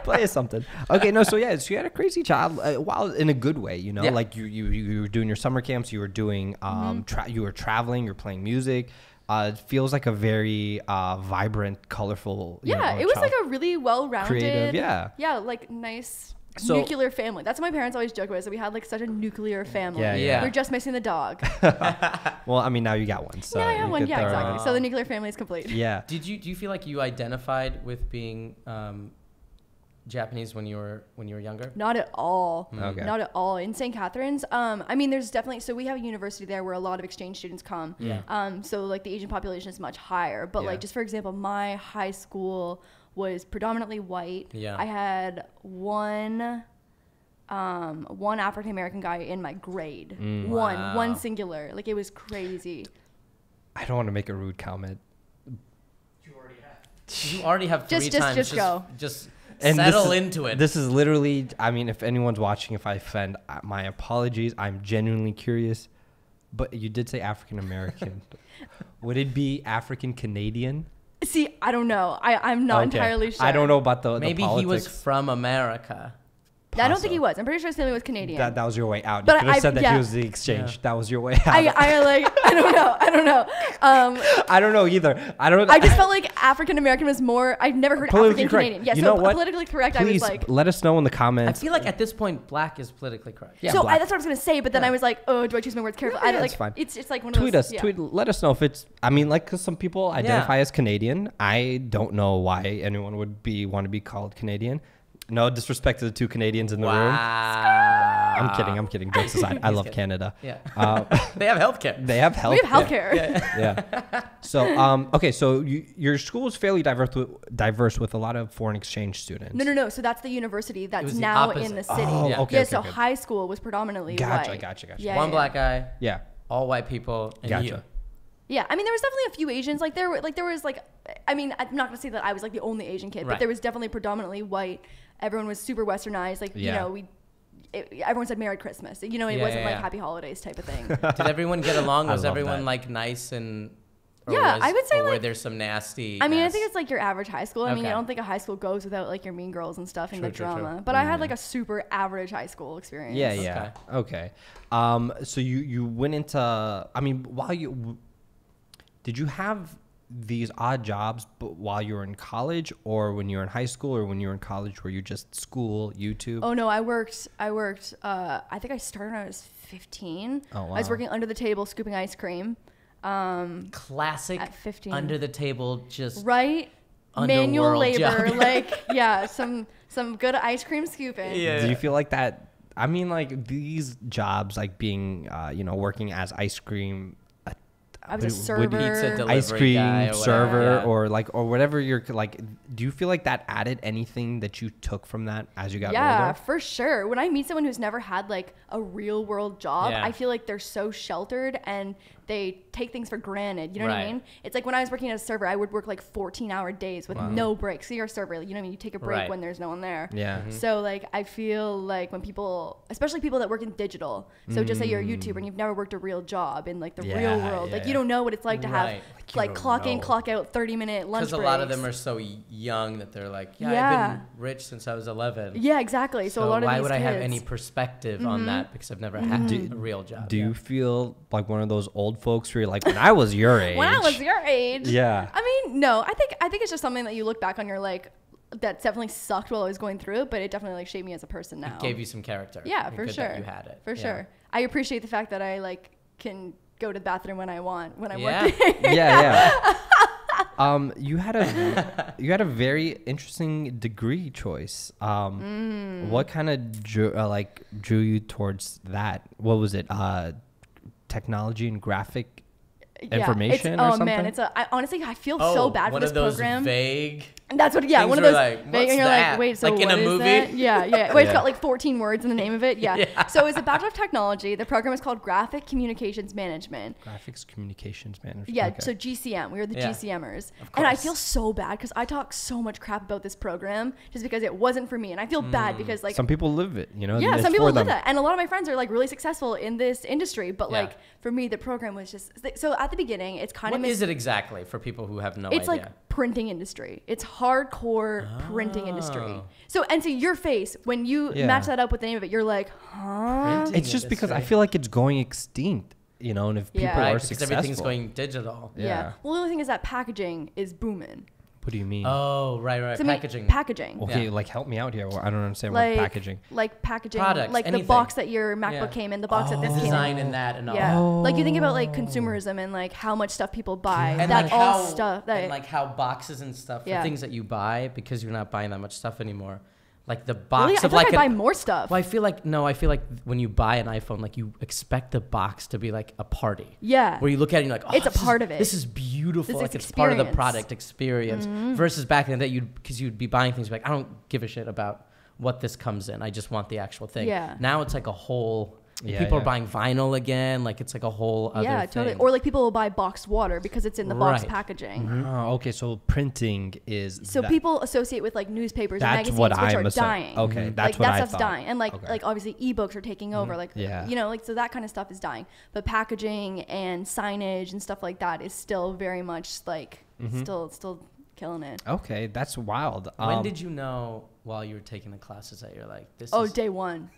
play something. Okay, no, so yeah, so you had a crazy child, while in a good way, you know, Yeah. like you were doing your summer camps, you were doing you were traveling, you're playing music. It feels like a very vibrant, colorful. you yeah, know, it was child. like a really well-rounded, Creative, yeah. like nice So- nuclear family. That's what my parents always joke about. Is that we had like such a nuclear family. Yeah, yeah. We're just missing the dog. Well, I mean, now you got one. So yeah, I have you one. could Yeah, throw- exactly. So the nuclear family is complete. Yeah. Do you feel like you identified with being Japanese when you were younger? Not at all. Okay. Not at all. In St. Catharines, I mean, there's definitely, so we have a university there where a lot of exchange students come. Yeah. So like the Asian population is much higher. But Yeah. like, just for example, my high school was predominantly white. Yeah. I had one African American guy in my grade. Wow. One singular. Like it was crazy. I don't want to make a rude comment. You already have three times. Just go. Just And this settle is- into it. This is literally, I mean, if anyone's watching, if I offend, my apologies. I'm genuinely curious. But you did say African American. Would it be African Canadian? See, I don't know. I'm not Okay. entirely sure. I don't know about the Maybe politics. he was from America. I don't think he was. I'm pretty sure his family was Canadian. That was your way out. But You could have I- said that yeah. he was the exchange. Yeah. That was your way out. I don't know. I don't know either. I don't. I just felt like African American was more. I've never heard Politically African correct. Canadian. Yeah, You so know what? politically correct. I was Please like, let us know in the I comments. feel like at this point, black is politically correct. Yeah, so black. that's what I was gonna say. But then Yeah. I was like, oh, do I choose my words carefully? Yeah, I don't it's like. fine. It's like one of Tweet those. us. Yeah. Tweet. Let us know if it's. I mean, like, because some people identify as Canadian. I don't know why anyone would want to be called Canadian. No disrespect to the two Canadians in the room. Wow. I'm kidding. Jokes aside, I He's love kidding. Canada. Yeah. Uh, They have healthcare. they have health. We have healthcare. Yeah. So, okay. So your school is fairly diverse with a lot of foreign exchange students. No. So that's the university that's was the now opposite. in the city. Oh, Yeah. okay. yeah. okay, So okay. high school was predominantly Gotcha, white. gotcha. Yeah, One yeah. black guy, Yeah. all white people, and Gotcha. you. Yeah, I mean, there was definitely a few Asians. Like there was like, I mean, I'm not gonna say that I was like the only Asian kid, Right. but there was definitely predominantly white. Everyone was super westernized. Like Yeah. everyone said Merry Christmas. It Yeah, wasn't yeah, like yeah. Happy Holidays type of thing. Did everyone get along? I Was love everyone that. like nice and? Yeah, I would say, or were like- there some nasty? I mean, I think it's like your average high school. I mean, I Okay. don't think a high school goes without like your mean girls and stuff and True, the true, true. drama. But I had like a super average high school experience. Yeah. Okay. So you went into. I mean, did you have these odd jobs, but while you were in college, or when you were in high school, or when you were in college, were you just school, YouTube? Oh no, I worked. I think I started when I was 15. Oh, wow. I was working under the table scooping ice cream. Classic At 15. under the table, just Right? Manual underworld labor, job. like yeah, some good ice cream scooping. Yeah. Do you feel like that? I mean, like these jobs, like being, working as ice cream. I was a would- server. Pizza delivery ice cream guy or server, whatever, yeah. or whatever you're like. Do you feel like that added anything that you took from that as you got Yeah, older? for sure. When I meet someone who's never had like a real world job, Yeah. I feel like they're so sheltered and they take things for granted. You know what I Right. mean? It's like when I was working as a server, I would work like 14-hour days with no breaks. So you're a server, you know what I mean? You take a break Right. when there's no one there. Yeah. So like I feel like when people, especially people that work in digital, so just say you're a YouTuber and you've never worked a real job in like the real Yeah, world, like yeah. you don't know what it's like to have Right. like you don't clock in, know. clock out, 30-minute lunch Because breaks. a lot of them are so young that they're like, I've Yeah. been rich since I was 11. Yeah, exactly. So a lot of why these would I have kids- any perspective on that? Because I've never had a real job. Do yeah. you feel like one of those old folks where you're like, when I was your age? When I was your age. Yeah. I mean, no, I think it's just something that you look back on, you're like, that definitely sucked while I was going through it, but it definitely like shaped me as a person now. It gave you some character. Yeah, And for good sure. that you had it. For Yeah. sure. I appreciate the fact that I like can go to the bathroom when I want when I'm Yeah. working. Yeah. You had a very interesting degree choice. What kind of drew you towards that? What was it? Technology and graphic information or oh something? man, honestly I feel Oh, so bad for one this of those program. vague. And that's what, yeah, things one of where those. like, and what's you're that? like, wait, so Like in what a is movie? that? Yeah, yeah. Wait, it's Yeah. got like 14 words in the name of it. Yeah. Yeah. So it's a Bachelor of Technology. The program is called Graphic Communications Management. Graphics Communications Management. Yeah, Okay. so GCM. We were the Yeah. GCMers. Of And I course. feel so bad because I talk so much crap about this program just because it wasn't for me. And I feel bad because like some people live it, yeah, it's some people for live them. that. And a lot of my friends are like really successful in this industry. But Yeah. like for me, the program was just so at the beginning, it's kind What of is it exactly for people who have no it's idea? like printing industry. It's hardcore printing industry. Oh. So your face when you Yeah. match that up with the name of it, you're like, huh? Printing It's just because I industry. feel like it's going extinct, and if people Yeah. Right, are because successful. everything's going digital. Yeah. Well, the only thing is that packaging is booming. What do you mean? Oh, right. So I mean, Packaging. packaging. Okay, Yeah. like help me out here. I don't understand Like what packaging. Like packaging, Products, like anything. the box that your MacBook Yeah. came in, the box that this The came design in. and that and all. Yeah, like you think about Oh. like consumerism and like how much stuff people buy. And that like all how, stuff. That and like how boxes and stuff Yeah. for things that you buy because you're not buying that much stuff anymore. Like the really, box I of feel like like I buy more stuff. Well, I feel like when you buy an iPhone, like you expect the box to be like a party. Yeah. Where you look at it and you're like, oh, It's a this part is, of it. This is beautiful. This Like is it's part of the experience. product experience. Versus back in the day, because you'd be buying things like, I don't give a shit about what this comes in. I just want the actual thing. Yeah. Now it's like a whole. Yeah, people yeah. are buying vinyl again. Like it's like a whole other yeah, thing. totally. Or like people will buy boxed water because it's in the box Right. packaging. Oh, okay, so printing is So that- people associate with like newspapers and That's magazines, what which I'm are assuming. dying. Okay, that's like what that I stuff's thought. dying, and like Okay. like obviously ebooks are taking over. Like Yeah. like so that kind of stuff is dying. But packaging and signage and stuff like that is still very much like still killing it. Okay, that's wild. When did you know while you were taking the classes that you're like, this Oh, is day one.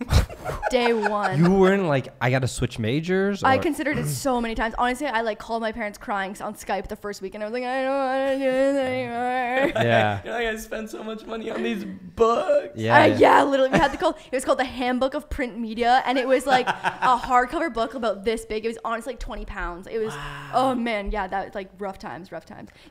Day one. you were in like I got to switch majors? I or- considered it so many times. Honestly, I like called my parents crying on Skype the first week, and I was like, I don't want to do this anymore. Yeah. You're like, I spent so much money on these books. Yeah. Yeah, literally, we had to call. It was called the Handbook of Print Media, and it was like a hardcover book about this big. It was honestly like 20 pounds. It was, oh man, yeah, that was like rough times.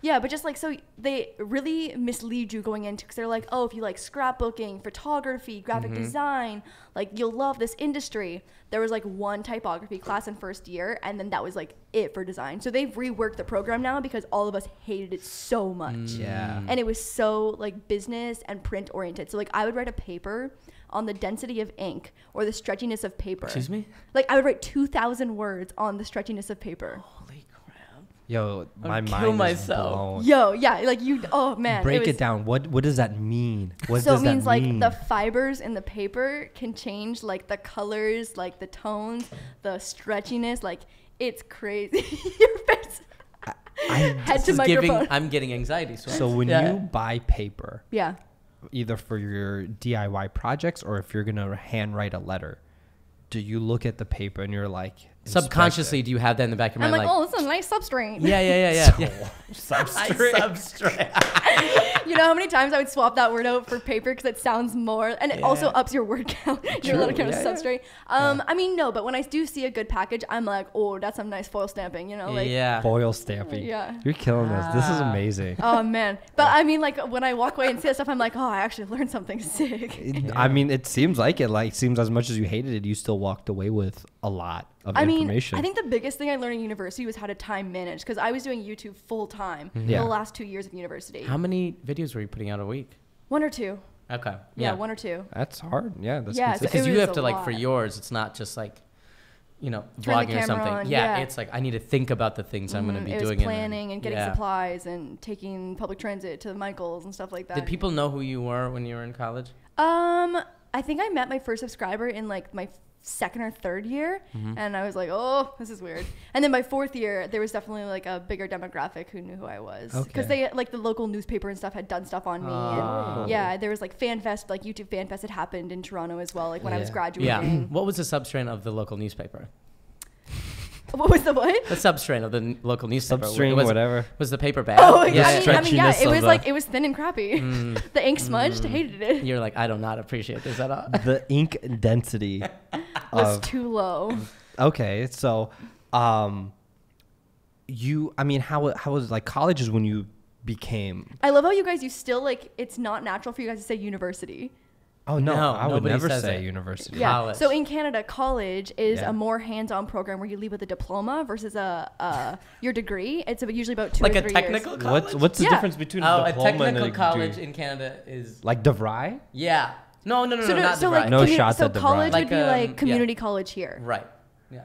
Yeah, but just like so, they really mislead you going into because they're like, oh, if you like scrapbooking, photography, graphic design, like you'll love this industry. There was like one typography class in first year, and then that was like it for design. So they've reworked the program now because all of us hated it so much. Yeah. And it was so like business and print oriented. So like I would write a paper on the density of ink or the stretchiness of paper. Excuse me? Like I would write 2,000 words on the stretchiness of paper. Holy crap. Yo, my I'd mind kill is myself. blown. Yo, yeah, like you. Oh man. Break was, it down. What does that mean? What So does it means that like mean? the fibers in the paper can change like the colors, like the tones, the stretchiness. Like it's crazy. Your face. Head to microphone. I'm getting anxiety. So when Yeah. you buy paper, Yeah. either for your DIY projects or if you're gonna handwrite a letter, do you look at the paper and you're like, subconsciously, do you have that in the back of your I'm mind? like, oh, this is a nice substrate. Yeah. Substrate. Substrate. You know how many times I would swap that word out for paper because it sounds more, and it also ups your word count. Your letter count is substrate. I mean, no, but when I do see a good package, I'm like, oh, that's some nice foil stamping, you know? Like, Foil stamping. Yeah. You're killing this. This is amazing. Oh, man. But I mean, like, when I walk away and see that stuff, I'm like, oh, I actually learned something sick. I mean, it seems like it. Like, seems as much as you hated it, you still walked away with a lot of information. I think the biggest thing I learned in university was how to time manage because I was doing YouTube full time the last 2 years of university. How many videos were you putting out a week? 1 or 2. Okay. Yeah, 1 or 2. That's hard. Yeah, that's Yeah, consistent. Because It you was have a to like for lot. yours, it's not just like, Turn the vlogging or camera something. on, Yeah, yeah. it's like I need to think about the things I'm going to be It doing. was planning and getting yeah. supplies and taking public transit to Michael's and stuff like that. Did people know who you were when you were in college? I think I met my first subscriber in like my 2nd or 3rd year, and I was like, oh, this is weird. And then by 4th year, there was definitely like a bigger demographic who knew who I was because they like the local newspaper and stuff had done stuff on me. And yeah, there was like fan fest, like YouTube fan fest had happened in Toronto as well, like when I was graduating. Yeah. What was the substrain of the local newspaper? What was the what? The substrain of the local newspaper. Substrain, was, whatever. Was the paper bad? Oh, yeah. I mean, yeah, stretchiness it of was the- like, it was thin and crappy. The ink smudged, hated it. You're like, I do not appreciate this at all. The ink density Was of too low. okay, so you, I mean, how was like college is when you became? I love how you guys, you still like, it's not natural for you guys to say university. Oh no, No, I would nobody never says say it. university. Yeah. College. So in Canada, college is Yeah. a more hands-on program where you leave with a diploma versus your degree. It's usually about 2 Like or a 3 technical years. college? What's the Yeah. difference between Oh, a a diploma and technical a college degree? in Canada is Like DeVry? yeah. No, not So right. like No shots so at the college Like, would be yeah. like community college here. Right. Yeah.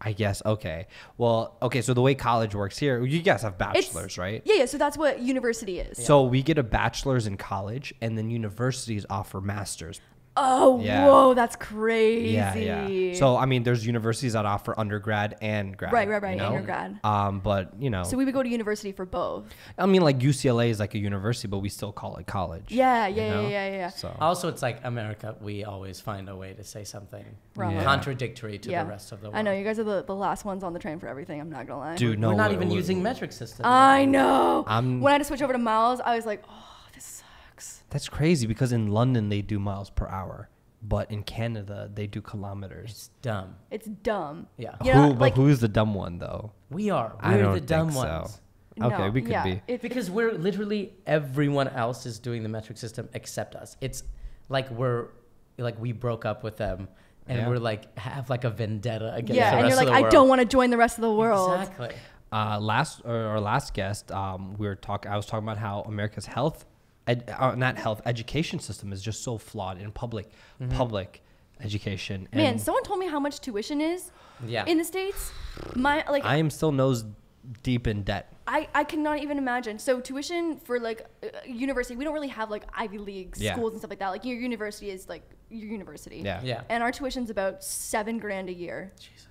I guess. Okay. Well, okay. So the way college works here, you guys have bachelors, right? Yeah. So that's what university is. So we get a bachelor's in college, and then universities offer masters. Oh, Yeah. whoa, that's crazy. Yeah. So I mean, there's universities that offer undergrad and grad. Right, you know? undergrad. But you know, So we would go to university for both. I mean, like UCLA is like a university, but we still call it college. Yeah, you yeah, know? yeah. So Also, it's like America. We always find a way to say something Wrong. Yeah. contradictory to Yeah. the rest of the world. I know you guys are the last ones on the train for everything. I'm not gonna lie. dude, no, We're not wait, even wait, using metric system. I know. I'm- When I had to switch over to miles, I was like, oh, this sucks. That's crazy because in London they do miles per hour, but in Canada they do kilometers. It's dumb. It's dumb. Yeah. You know, But like, who's the dumb one though? We are. I We're don't the dumb think so. ones. Okay, no, we could yeah, be. Because we're literally everyone else is doing the metric system except us. It's like we broke up with them and Yeah. we're like have like a vendetta against yeah, the and rest you're like, of the I world. don't want to join the rest of the world. Exactly. Our last guest, I was talking about how America's education system is just so flawed in public education. Man, And someone told me how much tuition is Yeah. in the States. I am still nose deep in debt. I cannot even imagine. So tuition for like university, we don't really have like Ivy League Yeah. schools and stuff like that. Like your university is like your university. Yeah. Yeah. And our tuition's about $7,000 a year. Jesus.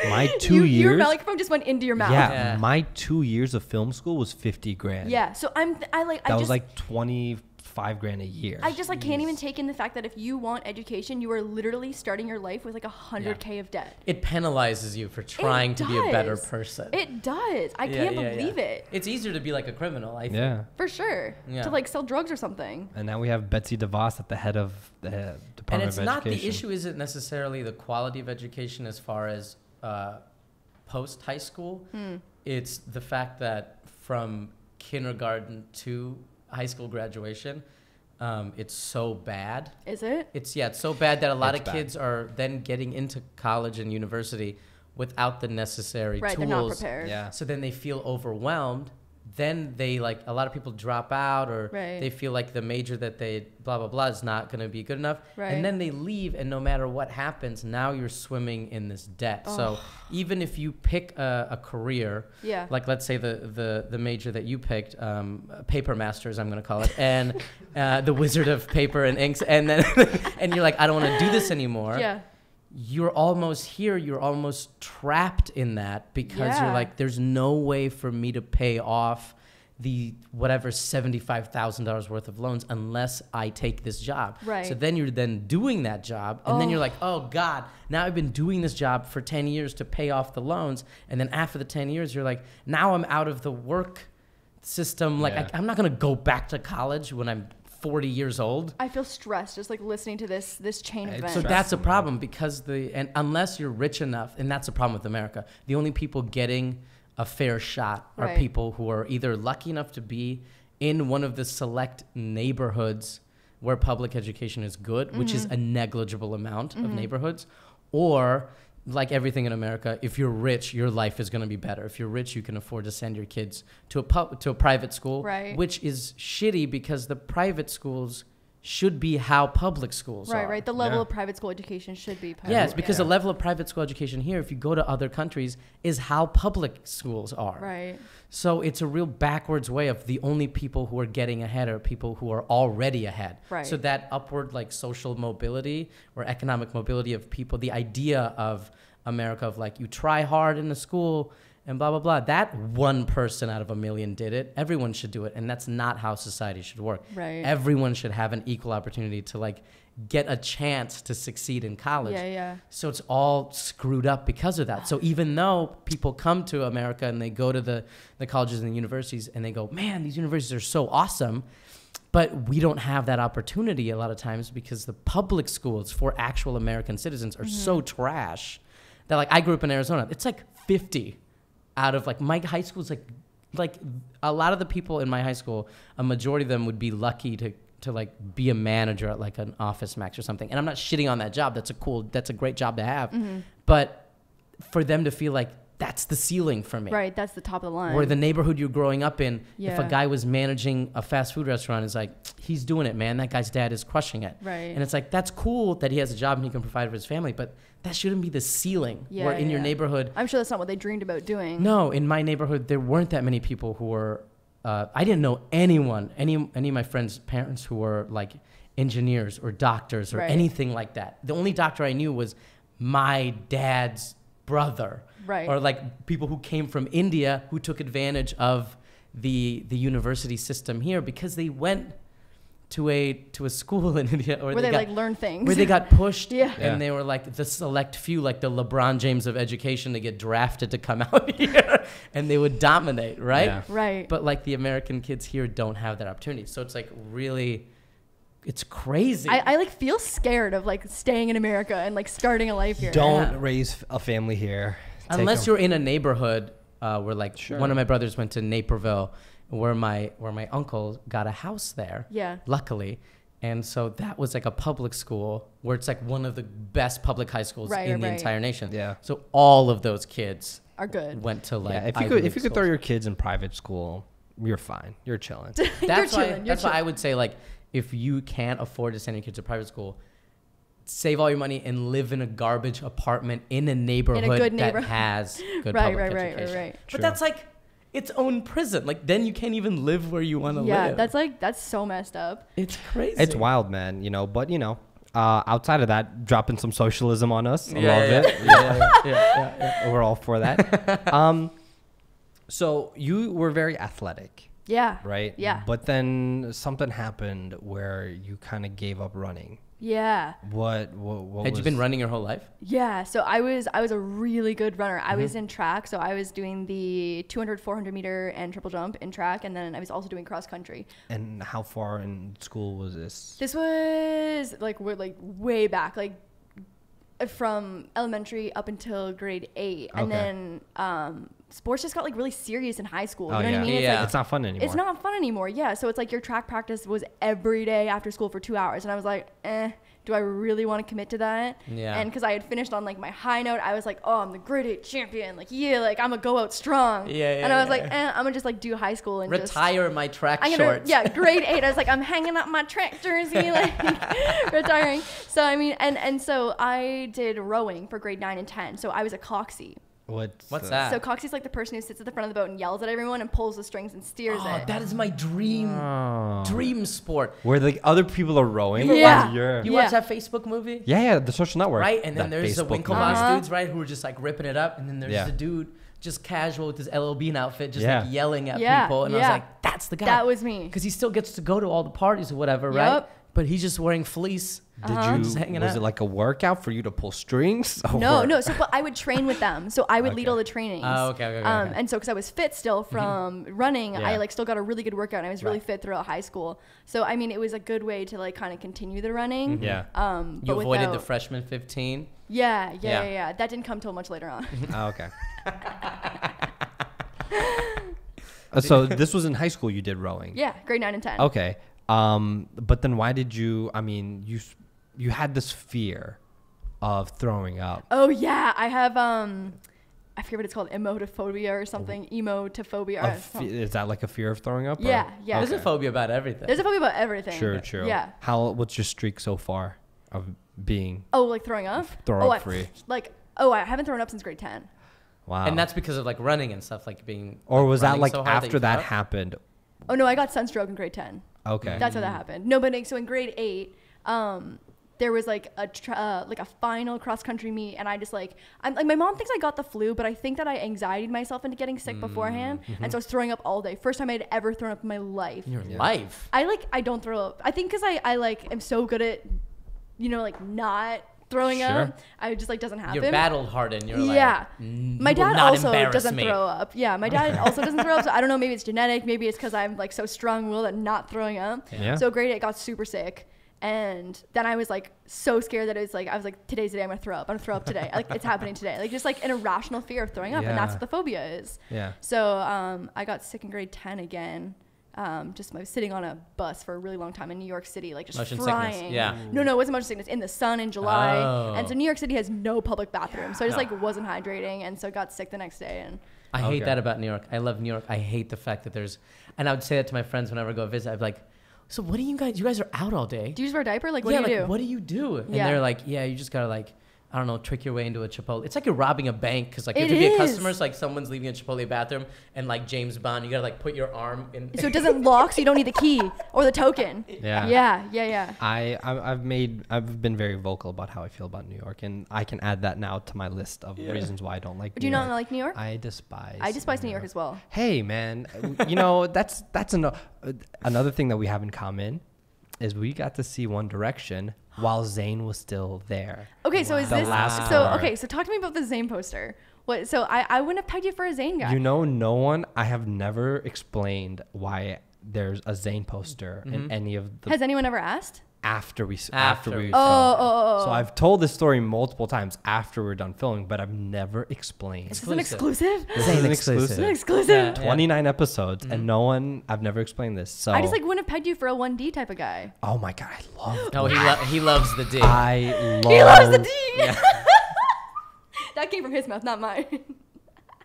My 2 years. Your microphone just went into your mouth. Yeah, Yeah. my 2 years of film school was 50 grand. Yeah. So That was like 25 grand a year. I just like can't even take in the fact that if you want education, you are literally starting your life with like $100K of debt. It penalizes you for trying to be a better does. person. It does. I can't believe it. It's easier to be like a criminal, I think. Yeah. For sure. Yeah. To like sell drugs or something. And now we have Betsy DeVos at the head of the And Department it's of not Education. the issue isn't necessarily the quality of education as far as post high school. It's the fact that from kindergarten to high school graduation, it's so bad. Is it? It's so bad that a lot It's of bad. kids are then getting into college and university without the necessary Right. tools. They're not prepared. Yeah. So then they feel overwhelmed. Then they like a lot of people drop out or Right. they feel like the major that they blah blah blah is not going to be good enough. Right. And then they leave, and no matter what happens, now you're swimming in this debt. So even if you pick a career, Yeah. like let's say the major that you picked, paper masters, I'm going to call it, and the wizard of paper and inks, and then and you're like, I don't want to do this anymore. Yeah. You're almost here. You're almost trapped in that because Yeah. you're like, there's no way for me to pay off the whatever $75,000 worth of loans unless I take this job. Right. So then you're then doing that job, and then you're like, oh God, now I've been doing this job for 10 years to pay off the loans, and then after the 10 years, you're like, now I'm out of the work system. Like I'm not gonna go back to college when I'm 40 years old. I feel stressed just like listening to this chain of events. So that's a problem because unless you're rich enough, and that's a problem with America, the only people getting a fair shot are people who are either lucky enough to be in one of the select neighborhoods where public education is good, which is a negligible amount of neighborhoods, or like everything in America, if you're rich, your life is going to be better. If you're rich, you can afford to send your kids to a private school, which is shitty because the private schools should be how public schools are. Right. The level of private school education should be public. Yes, because the level of private school education here, if you go to other countries, is how public schools are. Right. So it's a real backwards way of the only people who are getting ahead are people who are already ahead. Right. So that upward like social mobility or economic mobility of people, the idea of America of like you try hard in the school and blah, blah, blah. That one person out of a million did it. Everyone should do it. And that's not how society should work. Right. Everyone should have an equal opportunity to like get a chance to succeed in college. Yeah. So it's all screwed up because of that. So even though people come to America and they go to the colleges and the universities and they go, man, these universities are so awesome, but we don't have that opportunity a lot of times because the public schools for actual American citizens are so trash that like I grew up in Arizona. It's like 50 out of like my high school is like a lot of the people in my high school, a majority of them would be lucky to like be a manager at like an Office Max or something. And I'm not shitting on that job. That's a great job to have. But for them to feel like that's the ceiling for me. Right. That's the top of the line. Or the neighborhood you're growing up in, if a Yeah. guy was managing a fast food restaurant, it's like, he's doing it, man. That guy's dad is crushing it. Right. And it's like, that's cool that he has a job and he can provide for his family, but that shouldn't be the ceiling. Yeah, where in your yeah. neighborhood, I'm sure that's not what they dreamed about doing. no, in my neighborhood, there weren't that many people who were, I didn't know anyone, any of my friends' parents who were like engineers or doctors or Right. anything like that. The only doctor I knew was my dad's brother. Right. Or like people who came from India who took advantage of the university system here because they went to a school in India or Where they got, like learn things. where they got pushed Yeah. and they were like the select few, like the LeBron James of education, to get drafted to come out here and they would dominate, right? Yeah. Right. But like the American kids here don't have that opportunity. So it's like really, it's crazy. I like feel scared of like staying in America and like starting a life here. Don't Yeah. raise a family here. Unless you're in a neighborhood where like Sure. one of my brothers went to Naperville where my uncle got a house there. Yeah. Luckily. And so that was like a public school where it's like one of the best public high schools in the entire nation. Yeah. So all of those kids Are good. went to like Yeah, if Ivy you could League throw schools. your kids in private school, you're fine. You're chilling. That's why chilling, that's why I would say like if you can't afford to send your kids to private school, save all your money and live in a garbage apartment in a neighborhood good that neighborhood. has good Right, public right, education. right. But True. that's like its own prison. Like then you can't even live where you want to Yeah, live. that's so messed up. It's crazy. It's wild, man. But outside of that, dropping some socialism on us. I love it. Yeah. We're all for that. So you were very athletic, Yeah. right? Yeah. But then something happened where you kind of gave up running. Yeah. What Had you been running your whole life? Yeah. So I was a really good runner. I was in track. So I was doing the 200, 400 meter and triple jump in track. And then I was also doing cross country. And how far in school was this? This was like way back, like from elementary up until grade 8. And Okay. then sports just got like really serious in high school. Oh, You know what I mean? It's Yeah. like, It's not fun anymore. it's not fun anymore. Yeah. So it's like your track practice was every day after school for 2 hours. And I was like, do I really want to commit to that? Yeah. And because I had finished on like my high note, I was like, oh, I'm the grade 8 champion. Like, yeah, like I'm going to go out strong. Yeah, And I was yeah. like, I'm going to just like do high school and just. Retire my track I'm gonna, shorts. yeah, grade 8. I was like, I'm hanging up my track jersey, like retiring. So I mean, and so I did rowing for grade 9 and 10. So I was a coxswain. What's that? So coxswain's like the person who sits at the front of the boat and yells at everyone and pulls the strings and steers Oh, it. that is my dream sport. Where the other people are rowing. Yeah. You're- You Yeah. watch that Facebook movie? Yeah, The Social Network. Right? And then That there's the Facebook Winklevoss movie. dudes, right, who are just like ripping it up. And then there's Yeah. the dude just casual with his LL Bean outfit, just Yeah. like yelling at Yeah, people. And I was yeah. like, that's the guy. That was me. Because he still gets to go to all the parties or whatever, right? Yup. But he's just wearing fleece. Did Just you? hanging Was out. it like a workout for you to pull strings? No, Or- no. So but I would train with them. So I would lead Okay. all the trainings. Oh, okay. And so because I was fit still from running, I Yeah. like still got a really good workout. And I was really Right. fit throughout high school. So I mean, it was a good way to like kind of continue the running. Yeah. You but avoided the without- freshman 15. Yeah. That didn't come till much later on. Oh, okay. So this was in high school. You did rowing. Yeah, grade 9 and 10. Okay. But then why did you? I mean, you had this fear of throwing up. Oh yeah, I have I forget what it's called, emotophobia or something. Emotophobia. Is that like a fear of throwing up? or- Yeah. There's a phobia about everything. There's a phobia about everything. True. Yeah. What's your streak so far of being Oh, like throwing up? throw up free? I haven't thrown up since grade 10. Wow. And that's because of like running and stuff, like being. or was that running like so hard after you that throw up? happened? Oh no, I got sunstroke in grade 10. Okay. That's how that happened. No, but so in grade 8, there was like a final cross country meet, and I just like my mom thinks I got the flu, but I think that I anxietied myself into getting sick beforehand, and so I was throwing up all day. First time I'd ever thrown up in my life. In your life. I don't throw up. I think because I like am so good at, like not throwing Sure. up. I just like doesn't happen. You're battle hardened. You're Yeah. like. My you will dad not also embarrass doesn't me. throw up. Yeah, my dad also doesn't throw up. So I don't know. Maybe it's genetic. Maybe it's because I'm like so strong-willed at not throwing up. Yeah. So grade 8 got super sick, and then I was like so scared that I was like, today's the day I'm gonna throw up. I'm gonna throw up today. Like it's happening today. Like just like an irrational fear of throwing up, and that's Yeah. what the phobia is. Yeah. So I got sick in grade 10 again. I was sitting on a bus for a really long time in New York City, like just Motion frying. sickness, yeah. No, it wasn't motion sickness. In the sun in July, Oh. and so New York City has no public bathroom, so I just No. like wasn't hydrating, and so I got sick the next day. And I hate Okay. that about New York. I love New York. I hate the fact that and I would say that to my friends whenever I go visit. I'd be like, so what do you guys are out all day? do you just wear a diaper? Like what yeah, do you like, do? what do you do? And Yeah. they're like, yeah, you just gotta like, I don't know, trick your way into a Chipotle. It's like you're robbing a bank because like you It have to be a is. customer. So like someone's leaving a Chipotle bathroom and like James Bond, you gotta like put your arm in. So it doesn't lock, so you don't need the key or the token. Yeah. Yeah. I've been very vocal about how I feel about New York, and I can add that now to my list of reasons why I don't like. Do you New not York. like New York? I despise. I despise New York as well. Hey man, that's another thing that we have in common is we got to see One Direction while Zayn was still there. Okay, so is The this last so? tour. Okay, so talk to me about the Zayn poster. What? So I wouldn't have pegged you for a Zayn guy. I have never explained why there's a Zayn poster in any of the Has anyone ever asked? after we After. filmed. Oh. So I've told this story multiple times after we're done filming, but I've never explained. Is this an exclusive? This Zayn is an exclusive. This is an exclusive. exclusive. Yeah. 29 episodes, and I've never explained this. So I just like wouldn't have pegged you for a 1D type of guy. oh my god, I love. No, he loves the D. I love. He loves the D. Yeah. That came from his mouth, not mine.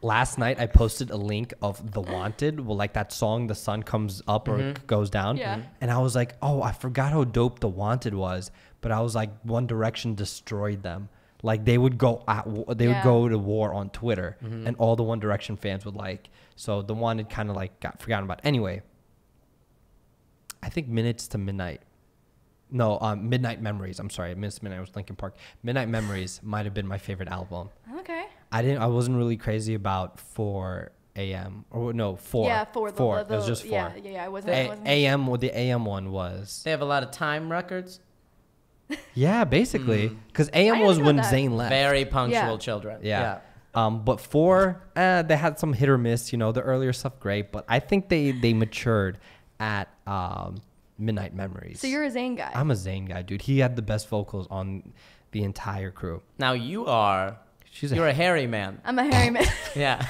Last night I posted a link of The Wanted, well, like that song, the sun comes up or goes down. Yeah. And I was like, oh, I forgot how dope The Wanted was. But I was like, One Direction destroyed them. Like they would go would go to war on Twitter, and all the One Direction fans would like. So The Wanted kind of like got forgotten about. Anyway, I think Minutes to Midnight. No, Midnight Memories. I'm sorry, Minutes to Midnight was Linkin Park. Midnight Memories might have been my favorite album. Okay. I wasn't really crazy about 4 a.m. or no 4. Yeah, 4. It was just 4. Yeah. I wasn't. AM. Well, the AM one was. They have a lot of time records. Yeah, basically, because I AM didn't was know when that. Zayn left. Very punctual Yeah. children. Yeah. But 4, they had some hit or miss. The earlier stuff great, but I think they matured at Midnight Memories. So you're a Zayn guy. I'm a Zayn guy, dude. He had the best vocals on the entire crew. Now you're a hairy man. I'm a hairy man. Yeah.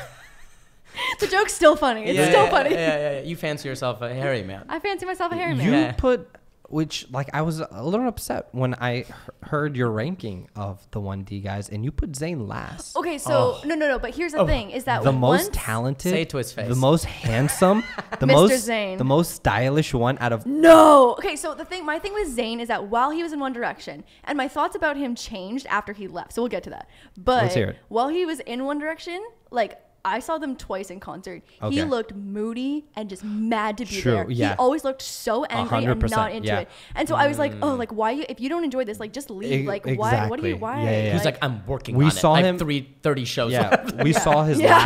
The joke's still funny. It's still funny. Yeah. You fancy yourself a hairy man. I fancy myself a hairy man. You Yeah. put, which like I was a little upset when I heard your ranking of the 1D guys, and you put Zayn last. Okay, so no, but here's the thing: is that The once, most talented, Say it to his face. the most handsome, the Mr. most Zayn. the most stylish one out of. No. Okay, so my thing with Zayn is that while he was in One Direction, and my thoughts about him changed after he left, so we'll get to that. But Let's hear it. while he was in One Direction, like I saw them twice in concert. He Okay. looked moody and just mad to be True, there. yeah. He always looked so angry and 100%, not into yeah. it. And so I was like, oh, like why? If you don't enjoy this, like just leave. Like why? What do Exactly. you? Why? Yeah, yeah, yeah. He's like, I'm working We on saw it. I him- have 30 shows Yeah, left. we saw his Yeah.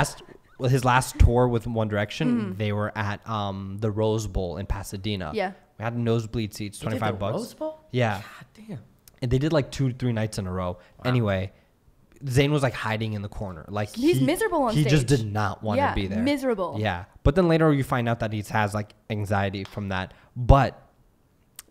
his last tour with One Direction, they were at the Rose Bowl in Pasadena. Yeah. We had nosebleed seats, They did the $25. Rose Bowl? Yeah. God damn. And they did like 2-3 nights in a row. Anyway, Zayn was like hiding in the corner. Like He's miserable on He just stage. did not want to be there. Miserable. Yeah. But then later you find out that he has like anxiety from that. But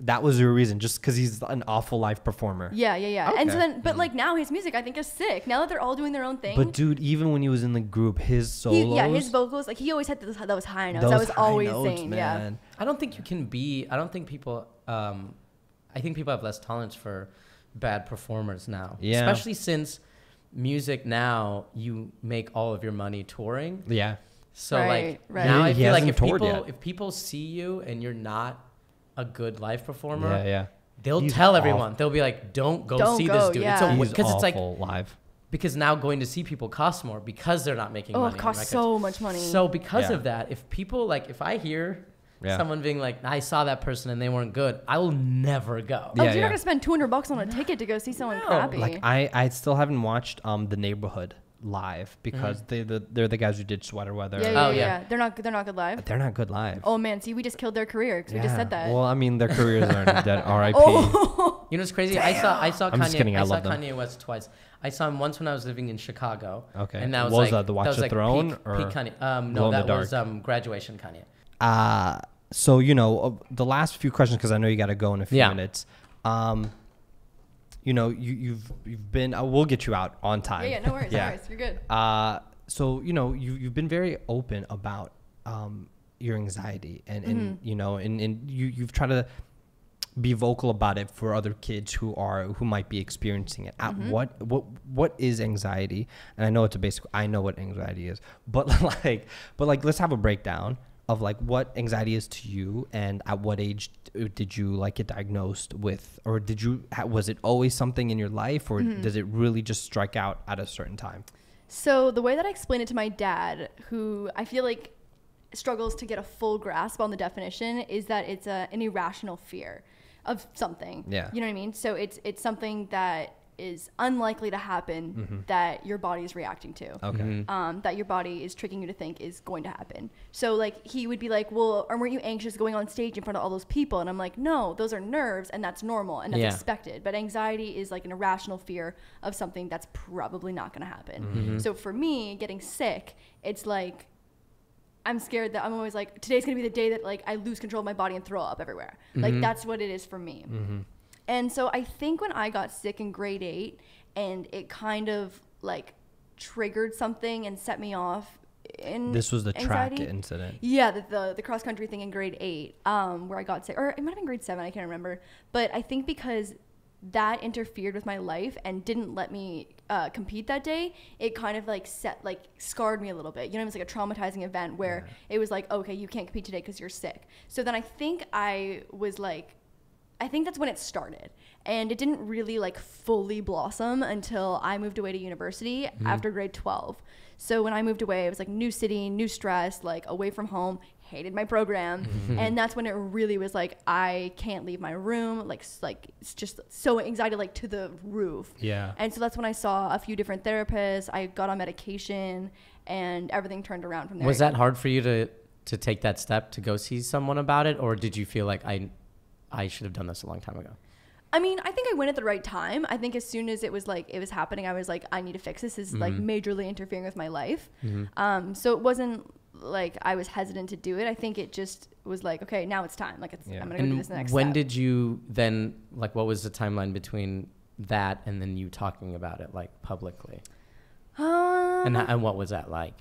that was the reason, just because he's an awful live performer. Yeah. And so Okay. then, but like now his music I think is sick. Now that they're all doing their own thing. But dude, even when he was in the group, his solos. his vocals, like he always had those high notes. those That was high always notes, Zayn. man. I don't think you can be. I don't think people. I think people have less tolerance for bad performers now. Yeah. Especially since music now, you make all of your money touring. Yeah. So Right. now I He feel like hasn't toured yet. if people see you and you're not a good live performer, Yeah. they'll He's tell awful. everyone. They'll be like, "Don't Don't see go, this dude." yeah. He's Because it's like awful live. because now going to see people costs more because they're not making Oh, money. it on costs records. so much money. So because Yeah. of that, if people like, if I hear Yeah. someone being like, "I saw that person and they weren't good," I will never go. Oh, Yeah, you're not gonna spend $200 on a ticket to go see someone crappy. Like I still haven't watched The Neighborhood live because they're the guys who did Sweater Weather. Oh, yeah. They're not good live. They're not good live. Oh man, see, we just killed their career because we just said that. Well, I mean, their careers are dead. R.I.P. Oh, You know what's crazy? I saw I'm just Kanye. kidding, I I saw love them. Kanye West twice. I saw him once when I was living in Chicago. Okay. And that was What was like that, the Watch that was the like Throne peak, or peak Kanye. Glow No, in the that was Dark? Graduation Kanye. So the last few questions, because I know you got to go in a few minutes. You've been. We'll get you out on time. yeah, no worries, no worries, you're good. So you've been very open about your anxiety and you've tried to be vocal about it for other kids who might be experiencing it. What is anxiety? And I know it's I know what anxiety is, but let's have a breakdown of like what anxiety is to you, and at what age did you like get diagnosed with, or was it always something in your life, or does it really just strike out at a certain time? So the way that I explained it to my dad, who I feel like struggles to get a full grasp on the definition, is that it's an irrational fear of something. Yeah. You know what I mean? So it's something that is unlikely to happen that your body is reacting to. Okay. That your body is tricking you to think is going to happen. So like he would be like, well, weren't you anxious going on stage in front of all those people? And I'm like, no, those are nerves and that's normal and that's expected. But anxiety is like an irrational fear of something that's probably not going to happen. So for me, getting sick, it's like, I'm scared that I'm always like, today's going to be the day that like I lose control of my body and throw up everywhere. Like that's what it is for me. And so I think when I got sick in grade 8 and it kind of like triggered something and set me off in This was the anxiety. track incident. Yeah, the cross country thing in grade 8 where I got sick, or it might have been grade 7, I can't remember. But I think because that interfered with my life and didn't let me compete that day, it kind of like scarred me a little bit. You know, it was like a traumatizing event where it was like, okay, you can't compete today because you're sick. So then I think that's when it started, and it didn't really like fully blossom until I moved away to university after grade 12. So when I moved away, it was like new city, new stress, like away from home, hated my program. And that's when it really was like, I can't leave my room. Like it's just so anxiety, like to the roof. Yeah. And so that's when I saw a few different therapists. I got on medication and everything turned around from there. Was that hard for you to take that step to go see someone about it, or did you feel like I should have done this a long time ago? I mean, I think I went at the right time. I think as soon as it was happening, I was like, I need to fix this. This is like majorly interfering with my life. So it wasn't like I was hesitant to do it. I think it just was like, okay, now it's time. Like I'm gonna go do this next when step. did you then, like, what was the timeline between that and then you talking about it like publicly? And what was that like?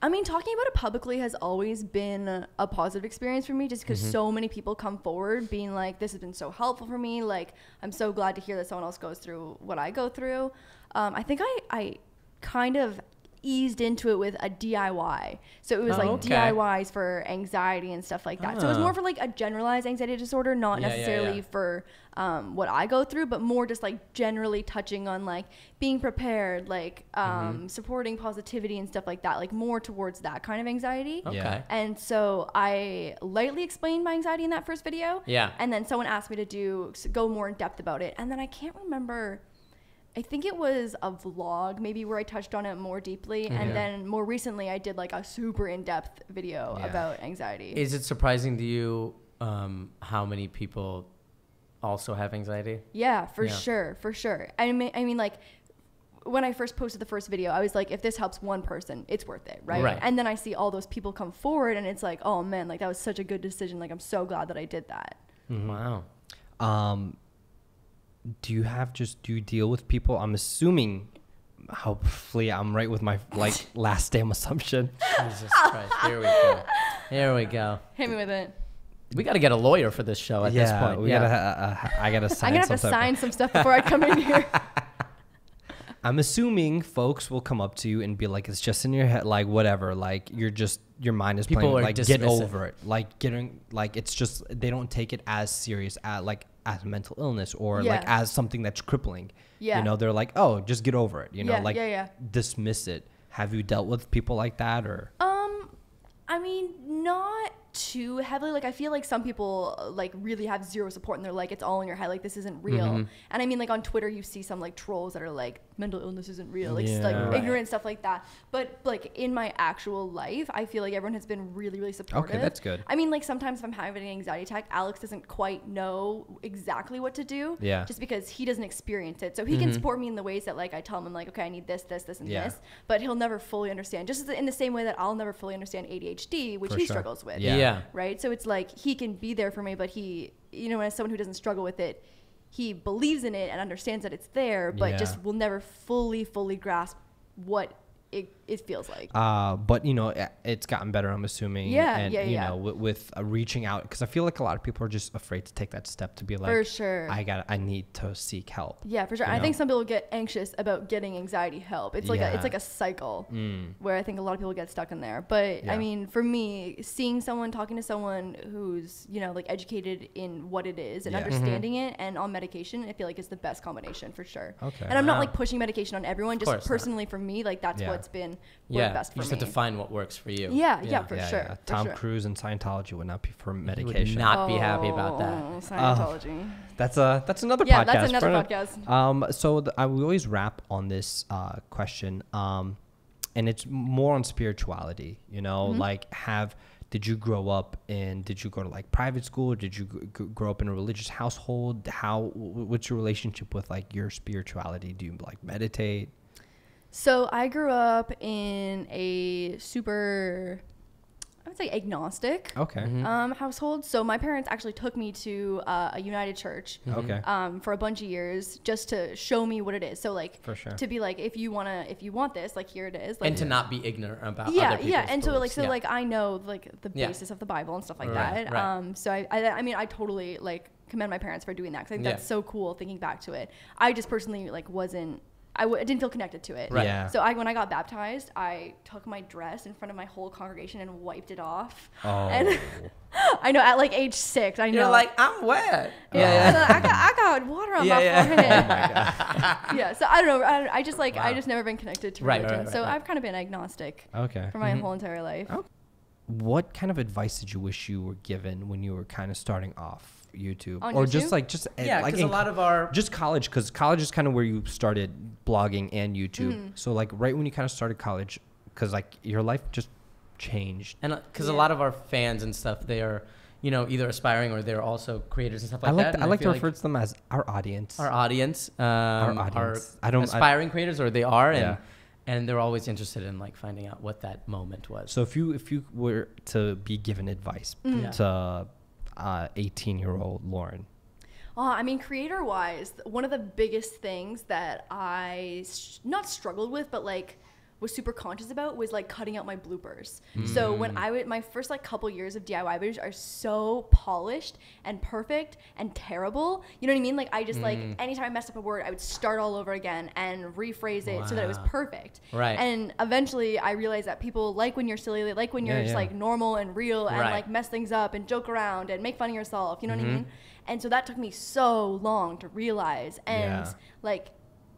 I mean, talking about it publicly has always been a positive experience for me, just because so many people come forward being like, this has been so helpful for me. Like, I'm so glad to hear that someone else goes through what I go through. I think I kind of eased into it with a DIY. So it was DIYs for anxiety and stuff like that. So it was more for like a generalized anxiety disorder, not necessarily for what I go through, but more just like generally touching on like being prepared, like supporting positivity and stuff like that, like more towards that kind of anxiety. Okay. And so I lightly explained my anxiety in that first video. Yeah. And then someone asked me to go more in depth about it. And then I can't remember I think it was a vlog maybe where I touched on it more deeply. And then more recently I did like a super in-depth video about anxiety. Is it surprising to you how many people also have anxiety? Yeah, for sure. I mean like when I first posted the first video, I was like, if this helps one person, it's worth it, right? And then I see all those people come forward and it's like, oh man, like that was such a good decision. Like I'm so glad that I did that. Wow. Do you deal with people? I'm assuming, hopefully I'm right with my like last damn assumption. Jesus Christ. Here we go. Hit me with it. We got to get a lawyer for this show at this point. I gotta sign. I'm gonna have to sign some stuff before I come in here. I'm assuming folks will come up to you and be like, it's just in your head, like whatever, like your mind is People playing, are like get dismissive. over it, like it's just, they don't take it as serious as like as mental illness or like as something that's crippling. You know, they're like, oh, just get over it. You know, like dismiss it. Have you dealt with people like that or? I mean, not too heavily. Like I feel like some people like really have zero support and they're like, it's all in your head, like this isn't real. And I mean, like on Twitter you see some like trolls that are like, mental illness isn't real, like ignorant stuff like that. But like in my actual life, I feel like everyone has been really, really supportive. Okay, that's good. I mean, like sometimes if I'm having an anxiety attack, Alex doesn't quite know exactly what to do, just because he doesn't experience it. So he can support me in the ways that like I tell him, I'm like, okay, I need this, this, this, and this, but he'll never fully understand, just in the same way that I'll never fully understand ADHD, which he struggles with. Right. So it's like he can be there for me, but he, you know, as someone who doesn't struggle with it, he believes in it and understands that it's there, but just will never fully grasp what it feels like. But you know, it's gotten better, I'm assuming. And you know, with reaching out, because I feel like a lot of people are just afraid to take that step to be like, for sure, I need to seek help. Yeah, for sure. I think some people get anxious about getting anxiety help. It's like it's like a cycle where I think a lot of people get stuck in there. But I mean, for me, talking to someone who's, you know, like educated in what it is and understanding it and on medication, I feel like it's the best combination for sure. Okay. And I'm not like pushing medication on everyone, just personally for me, like that's what's been best for me. You just have to find what works for you. Yeah, for sure. Tom Cruise and Scientology would not be for medication. He would not be happy about that. Scientology. That's another podcast. Yeah, that's another podcast. So we always wrap on this question, and it's more on spirituality. You know, like did you grow up did you go to like private school? Or did you grow up in a religious household? What's your relationship with like your spirituality? Do you like meditate? So I grew up in a super, I would say agnostic household. So my parents actually took me to a United Church for a bunch of years just to show me what it is. So like to be like, if you want this, like here it is. Like, and to not be ignorant about other people's and so beliefs. like I know like the basis of the Bible and stuff like that. Right. So I mean I totally like commend my parents for doing that because I think that's so cool thinking back to it. I just personally like I didn't feel connected to it. Right. Yeah. So when I got baptized, I took my dress in front of my whole congregation and wiped it off. Oh. And I know at like age 6, I know. You're like, I'm wet. Yeah. I got water on my forehead. Oh my God. Yeah. So I don't know. I just like I just never been connected to religion. Right. So I've kind of been agnostic. For my whole entire life. Okay. What kind of advice did you wish you were given when you were kind of starting off YouTube, on or YouTube? just because a lot of our college, because college is kind of where you started blogging and YouTube. So like right when you kind of started college, because like your life just changed, and because a lot of our fans and stuff, they are, you know, either aspiring or they're also creators and stuff like that. I like to refer to them as our audience. Our audience. Are aspiring creators, or they are, and they're always interested in like finding out what that moment was. So if you were to be given advice to 18-year-old Lauren. I mean, creator-wise, one of the biggest things that I not struggled with, but like was super conscious about was like cutting out my bloopers. So when my first like couple years of DIY videos are so polished and perfect and terrible, you know what I mean? Like I just like anytime I messed up a word, I would start all over again and rephrase it so that it was perfect. Right. And eventually I realized that people like when you're silly, they like when you're just like normal and real and like mess things up and joke around and make fun of yourself. You know what I mean? And so that took me so long to realize. And like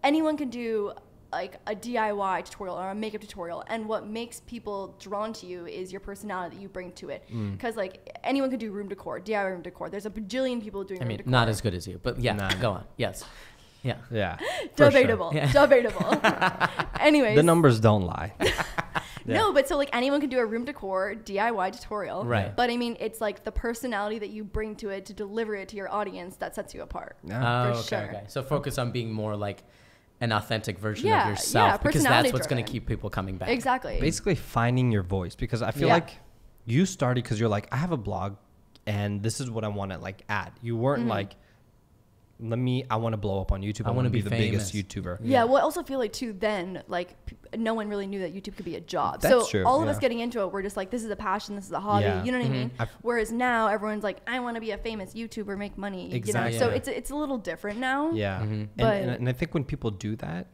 anyone can do like a DIY tutorial or a makeup tutorial, and what makes people drawn to you is your personality that you bring to it. Because like anyone can do room decor, DIY room decor. There's a bajillion people doing room decor. Not as good as you, but go on. Yes. Yeah. Yeah. for sure. Debatable. Debatable. Anyways. The numbers don't lie. No, but so like anyone can do a room decor DIY tutorial. Right. But I mean, it's like the personality that you bring to it to deliver it to your audience that sets you apart. Yeah. Oh, For okay, sure. okay. So focus on being more like an authentic version Yeah, of yourself yeah, because that's personality what's going to driven. keep people coming back. Exactly. Basically finding your voice, because I feel Yeah. like you started because you're like, I have a blog and this is what I want to like add. You weren't like, I want to blow up on YouTube. I want to be the biggest YouTuber. Yeah, well, I also feel like too then, like no one really knew that YouTube could be a job. That's so true, all of us yeah. getting into it, we're just like, this is a passion, this is a hobby. Yeah. You know what I mean? I've- Whereas now everyone's like, I want to be a famous YouTuber, make money. Exactly. You know? So Yeah. it's a little different now. Yeah. But- And I think when people do that,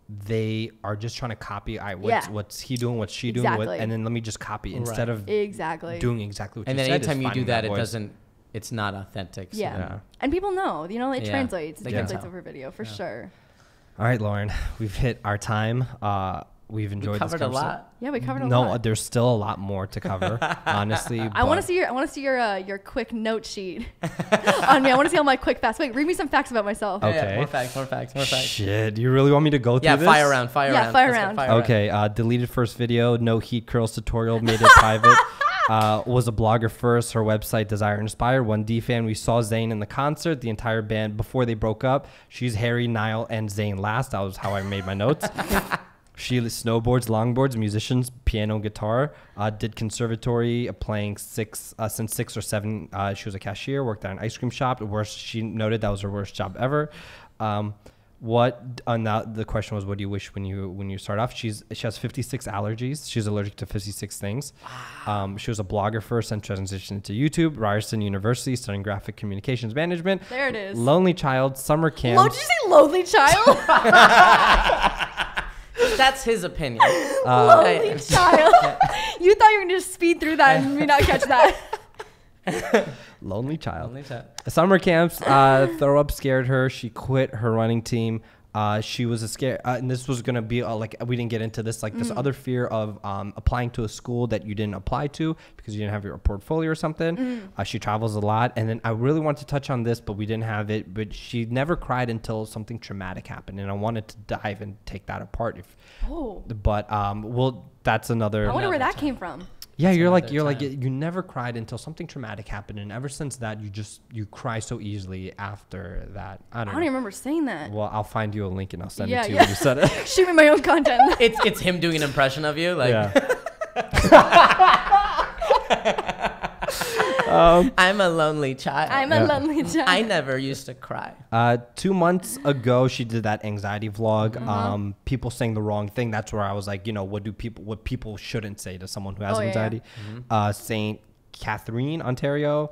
they are just trying to copy. Yeah. What's he doing? What's she doing? Exactly. And then let me just copy instead Right. of Exactly. doing exactly what And you then said. is anytime you do finding that, it voice. doesn't. It's not authentic. So Yeah. Yeah. And people know, you know, it Yeah. translates. It They can translates tell. over video for sure. All right, Lauren, we've hit our time. We've We enjoyed this covered a conversation. lot. Yeah, we covered a No, lot. there's still a lot more to cover, honestly. I want to see your quick note sheet on me. I want to see all my quick facts. Wait, read me some facts about myself. Okay. Yeah, more facts. More facts. Shit, you really want me to go through Yeah, this? fire round. Fire Yeah, round. fire Let's go round. fire round. Okay, deleted first video, no heat curls tutorial, made it private. Was a blogger first. Her website, Desire Inspired. 1D fan. We saw Zayn in the concert. The entire band before they broke up. She's Harry, Niall, and Zayn last. That was how I made my notes. She snowboards, longboards, musicians, piano, guitar. Did conservatory, playing since 6 or 7. She was a cashier. Worked at an ice cream shop. She noted that was her worst job ever. Now the question was, what do you wish when you start off? She has 56 allergies. She's allergic to 56 things. She was a blogger first and transitioned to YouTube. Ryerson University, studying graphic communications management. There it is. Lonely child, summer camp. Did you say lonely child? That's his opinion. Lonely child. You thought you were going to just speed through that and me not catch that. Lonely child. Only that. Summer camps, throw up scared her. She quit her running team. She was a scare, and this was gonna be like, we didn't get into this, like this other fear of applying to a school that you didn't apply to because you didn't have your portfolio or something. She travels a lot, and then I really wanted to touch on this, but we didn't have it. But she never cried until something traumatic happened, and I wanted to dive and take that apart. That's another. I wonder where that time. came from. Yeah, you're like time. you never cried until something traumatic happened, and ever since that you cry so easily after that. I I don't don't know. even remember saying that. Well, I'll find you a link and I'll send Yeah, it to you yeah. when you said it. Shoot me my own content. It's him doing an impression of you, like Yeah. I'm a lonely child. I'm a lonely child. I never used to cry. 2 months ago, she did that anxiety vlog. Mm-hmm. People saying the wrong thing. That's where I was like, what people shouldn't say to someone who has Oh, yeah, anxiety. Saint Catherine, Ontario.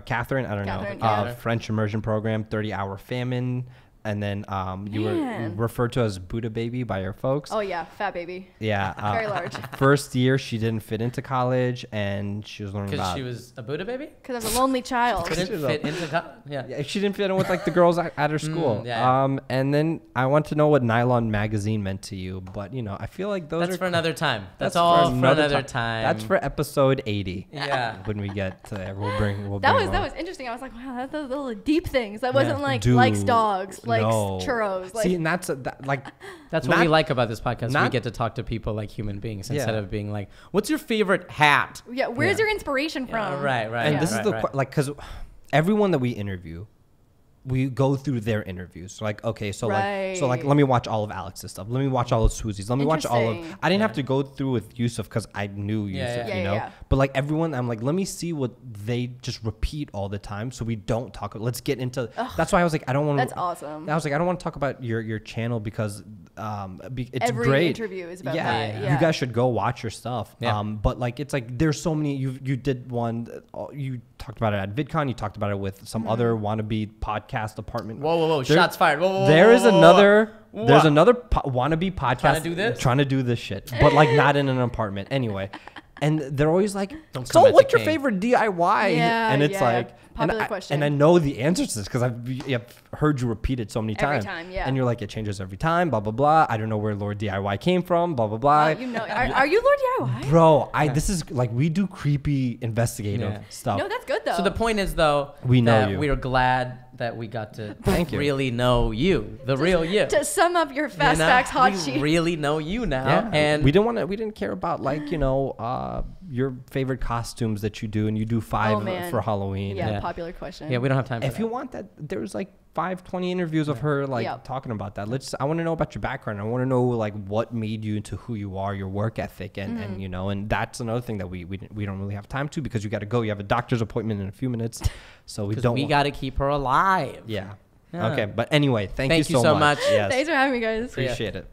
Catherine, I don't Catherine, know. yeah. French immersion program, 30-hour famine. And then you were Man. referred to as Buddha baby by your folks. Oh yeah, fat baby. Yeah. Very large. First year, she didn't fit into college, and she was learning Because about. she was a Buddha baby? Because I was a lonely child. Couldn't fit into college? Yeah. Yeah, she didn't fit in with like the girls at her school. yeah. And then I want to know what Nylon magazine meant to you, but I feel like those That's are for another time. That's for all for another time. That's for episode 80. Yeah. When we get to there, we'll That bring was Lauren. interesting. I was like, wow, that's those deep things. That wasn't like Dude, likes dogs, likes no. churros. Like, See, and that's like That's what not- we like about this podcast. We not- get to talk to people like human beings instead Yeah. of being like, "What's your favorite hat?" yeah, where's your inspiration from? Yeah, right. and Yeah. this is right, the right. because everyone that we interview, we go through their interviews. So like, okay, so like Right. let me watch all of Alex's stuff. Let me watch all of Susie's. Let me watch all of. Interesting. I didn't have to go through with Yusuf because I knew Yusuf, Yeah, yeah. you know. Yeah. But like everyone, I'm like, let me see what they just repeat all the time, so we don't talk. Let's get into. That's why I was like, I don't want. That's awesome. I was like, I don't want to talk about your channel because it's Every great. interview is about yeah, that. you Yeah. guys should go watch your stuff. Yeah. But like it's like there's so many. You did one. You talked about it at VidCon. You talked about it with some other wannabe podcast apartment. Whoa! There- Shots fired! Whoa! There is another. There's What? another wannabe podcast Trying to do this? shit, but like not in an apartment anyway. And they're always like, Don't "So, come at what's the your king." favorite DIY?" Yeah, and it's yeah. like, Popular and question. and I know the answers to this because I've heard you repeat it so many Every times. time, yeah. And you're like, it changes every time. Blah blah blah. I don't know where LaurDIY came from. Blah blah blah. You know, are you LaurDIY? Bro, this is like we do creepy investigative Yeah. stuff. No, that's good though. So the point is, though, We know that you. we are glad that we got to Thank you. really know you, the real you. To sum up your fast You know? facts hot we sheet. really know you now. Yeah, And we didn't care about like, your favorite costumes that you do, and you do 5 man. for Halloween. Yeah, Yeah. popular question. yeah, we don't have time for If that. you want that, there's like 20 interviews of her like Yep. talking about that. I want to know about your background. I want to know like what made you into who you are, your work ethic, and and that's another thing that we don't really have time to, because you got to go. You have a doctor's appointment in a few minutes, so we 'Cause don't. we got to keep her alive. Yeah. Yeah. Okay, but anyway, thank you you so much. Yes, Thanks for having me, guys. appreciate it.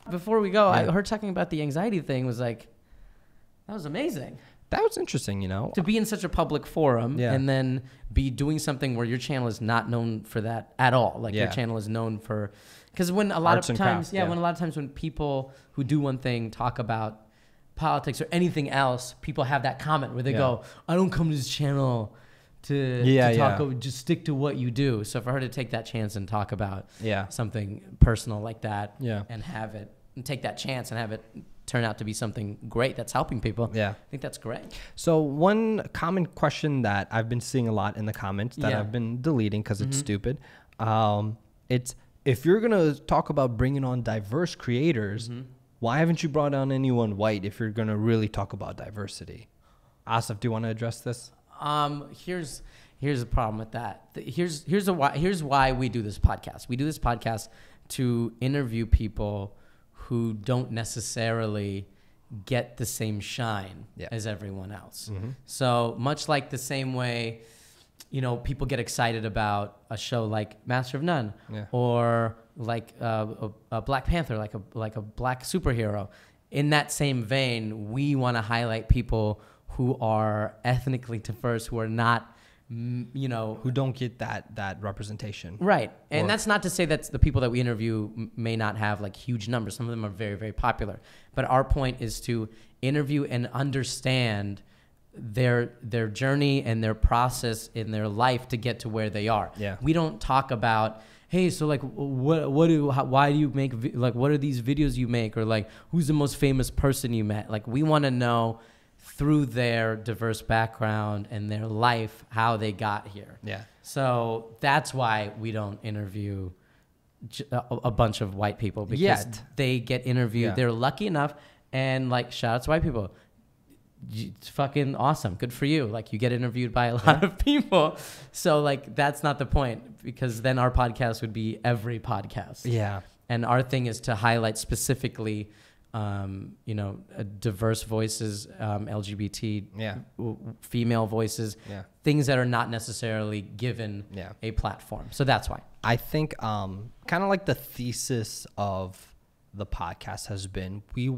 Before we go, Yeah. her talking about the anxiety thing was like, that was amazing. That was interesting, To be in such a public forum Yeah. and then be doing something where your channel is not known for that at all. Like your Yeah. channel is known for, because when a lot Arts of and times, crafts, yeah. when a lot of times when people who do one thing talk about politics or anything else, people have that comment where they Yeah. go, I don't come to this channel to talk over, just stick to what you do. So for her to take that chance and talk about Yeah. something personal like that Yeah. and have it, and take that chance and have it turn out to be something great that's helping people. Yeah. I think that's great. So one common question that I've been seeing a lot in the comments that Yeah. I've been deleting because it's stupid. It's, if you're going to talk about bringing on diverse creators, why haven't you brought on anyone white if you're going to really talk about diversity? Asif, do you want to address this? Here's the problem with that. Here's why we do this podcast. We do this podcast to interview people who don't necessarily get the same shine as everyone else. So much like the same way, people get excited about a show like Master of None or like a Black Panther, like a black superhero. In that same vein, we want to highlight people who are ethnically diverse, who are not, Who don't get that representation. right. And Or- that's not to say that the people that we interview may not have like huge numbers. Some of them are very, very popular. But our point is to interview and understand their journey and their process in their life to get to where they are. Yeah. We don't talk about, hey, so like why do you make what are these videos you make, or like who's the most famous person you met? Like we want to know through their diverse background and their life how they got here. Yeah. So that's why we don't interview a bunch of white people, because Yet. they get interviewed. Yeah. They're lucky enough, and like shout out to white people. It's fucking awesome. Good for you. Like you get interviewed by a lot of people. So like that's not the point, because then our podcast would be every podcast. Yeah. And our thing is to highlight specifically diverse voices, LGBT, female voices, things that are not necessarily given a platform. So that's why. I think kind of like the thesis of the podcast has been, we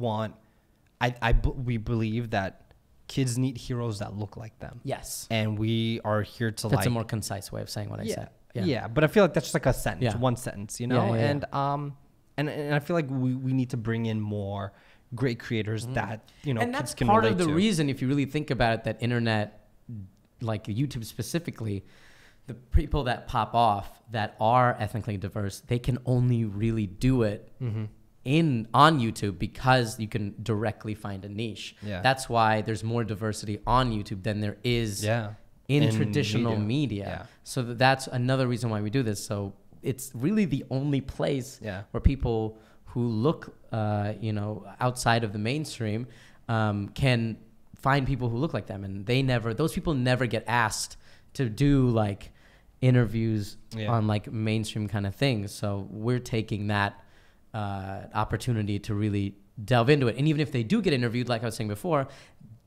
believe that kids need heroes that look like them. Yes. And we are here to That's a more concise way of saying what I said. Yeah, but I feel like that's just like a sentence, one sentence, Yeah. And I feel like we need to bring in more great creators that, and that's kids can part of relate the to. reason, if you really think about it, that internet, like YouTube specifically, the people that pop off that are ethnically diverse, they can only really do it on YouTube because you can directly find a niche. Yeah. That's why there's more diversity on YouTube than there is in traditional media. Yeah. So that's another reason why we do this. So it's really the only place where people who look, outside of the mainstream, can find people who look like them, and those people never get asked to do like interviews on like mainstream kind of things. So we're taking that opportunity to really delve into it. And even if they do get interviewed, like I was saying before,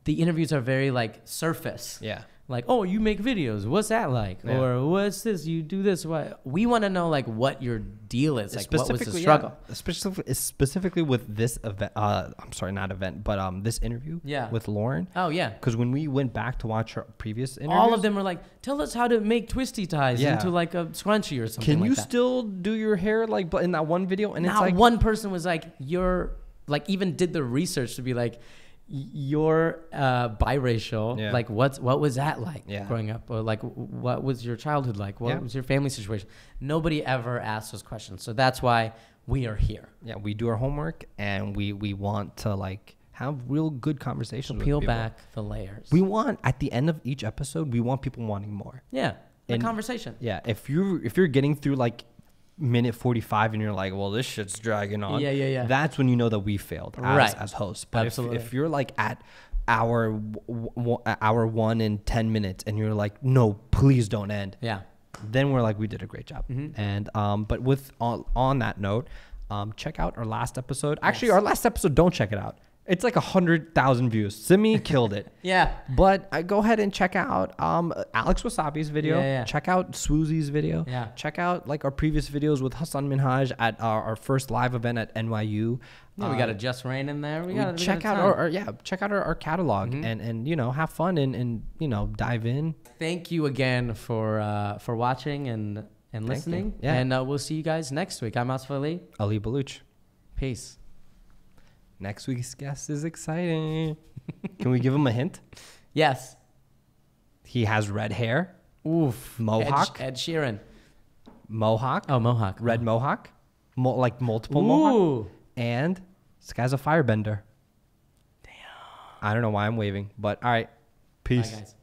the interviews are very like surface. Yeah. Like, oh, you make videos. What's that like? Yeah. Or what's this? You do this. Why? We want to know like what your deal is. Like, what was the struggle? Specifically with this event. I'm sorry, not event, but this interview. With Lauren. Oh yeah. Because when we went back to watch her previous interviews, all of them were like, tell us how to make twisty ties into like a scrunchie or something. Can like you that. still do your hair like in that one video? And Not it's like one person was like, you're like, even did the research to be like, you're biracial. Like what was that like growing up, or like what was your childhood like, what was your family situation? Nobody ever asked those questions. So that's why we are here. We do our homework, and we want to like have real good conversations. Peel back the layers. We want, at the end of each episode, we want people wanting more. The conversation. Yeah, if you're getting through like minute 45 and you're like, well, this shit's dragging on. Yeah. That's when you know that we failed as hosts. But if you're like at hour 1 and 10 minutes and you're like, no, please don't end. Yeah. Then we're like, we did a great job. And but on that note, check out our last episode. Actually, our last episode, don't check it out. It's like 100,000 views. Simi killed it. Yeah. But go ahead and check out Alex Wasabi's video. Yeah. Check out Swoozy's video. Yeah. Check out like our previous videos with Hassan Minhaj at our first live event at NYU. Yeah, we got a Just Rain in there. We got check out our catalog and you know, have fun and you know, dive in. Thank you again for watching and listening. Yeah. And we'll see you guys next week. I'm Asif Ali. Ali Baluch. Peace. Next week's guest is exciting. Can we give him a hint? Yes. He has red hair. Oof. Mohawk. Ed Sheeran. Mohawk. Oh, Mohawk. Red mohawk. Like multiple Ooh. mohawk. And this guy's a firebender. Damn. I don't know why I'm waving, but all right. Peace. Bye, guys.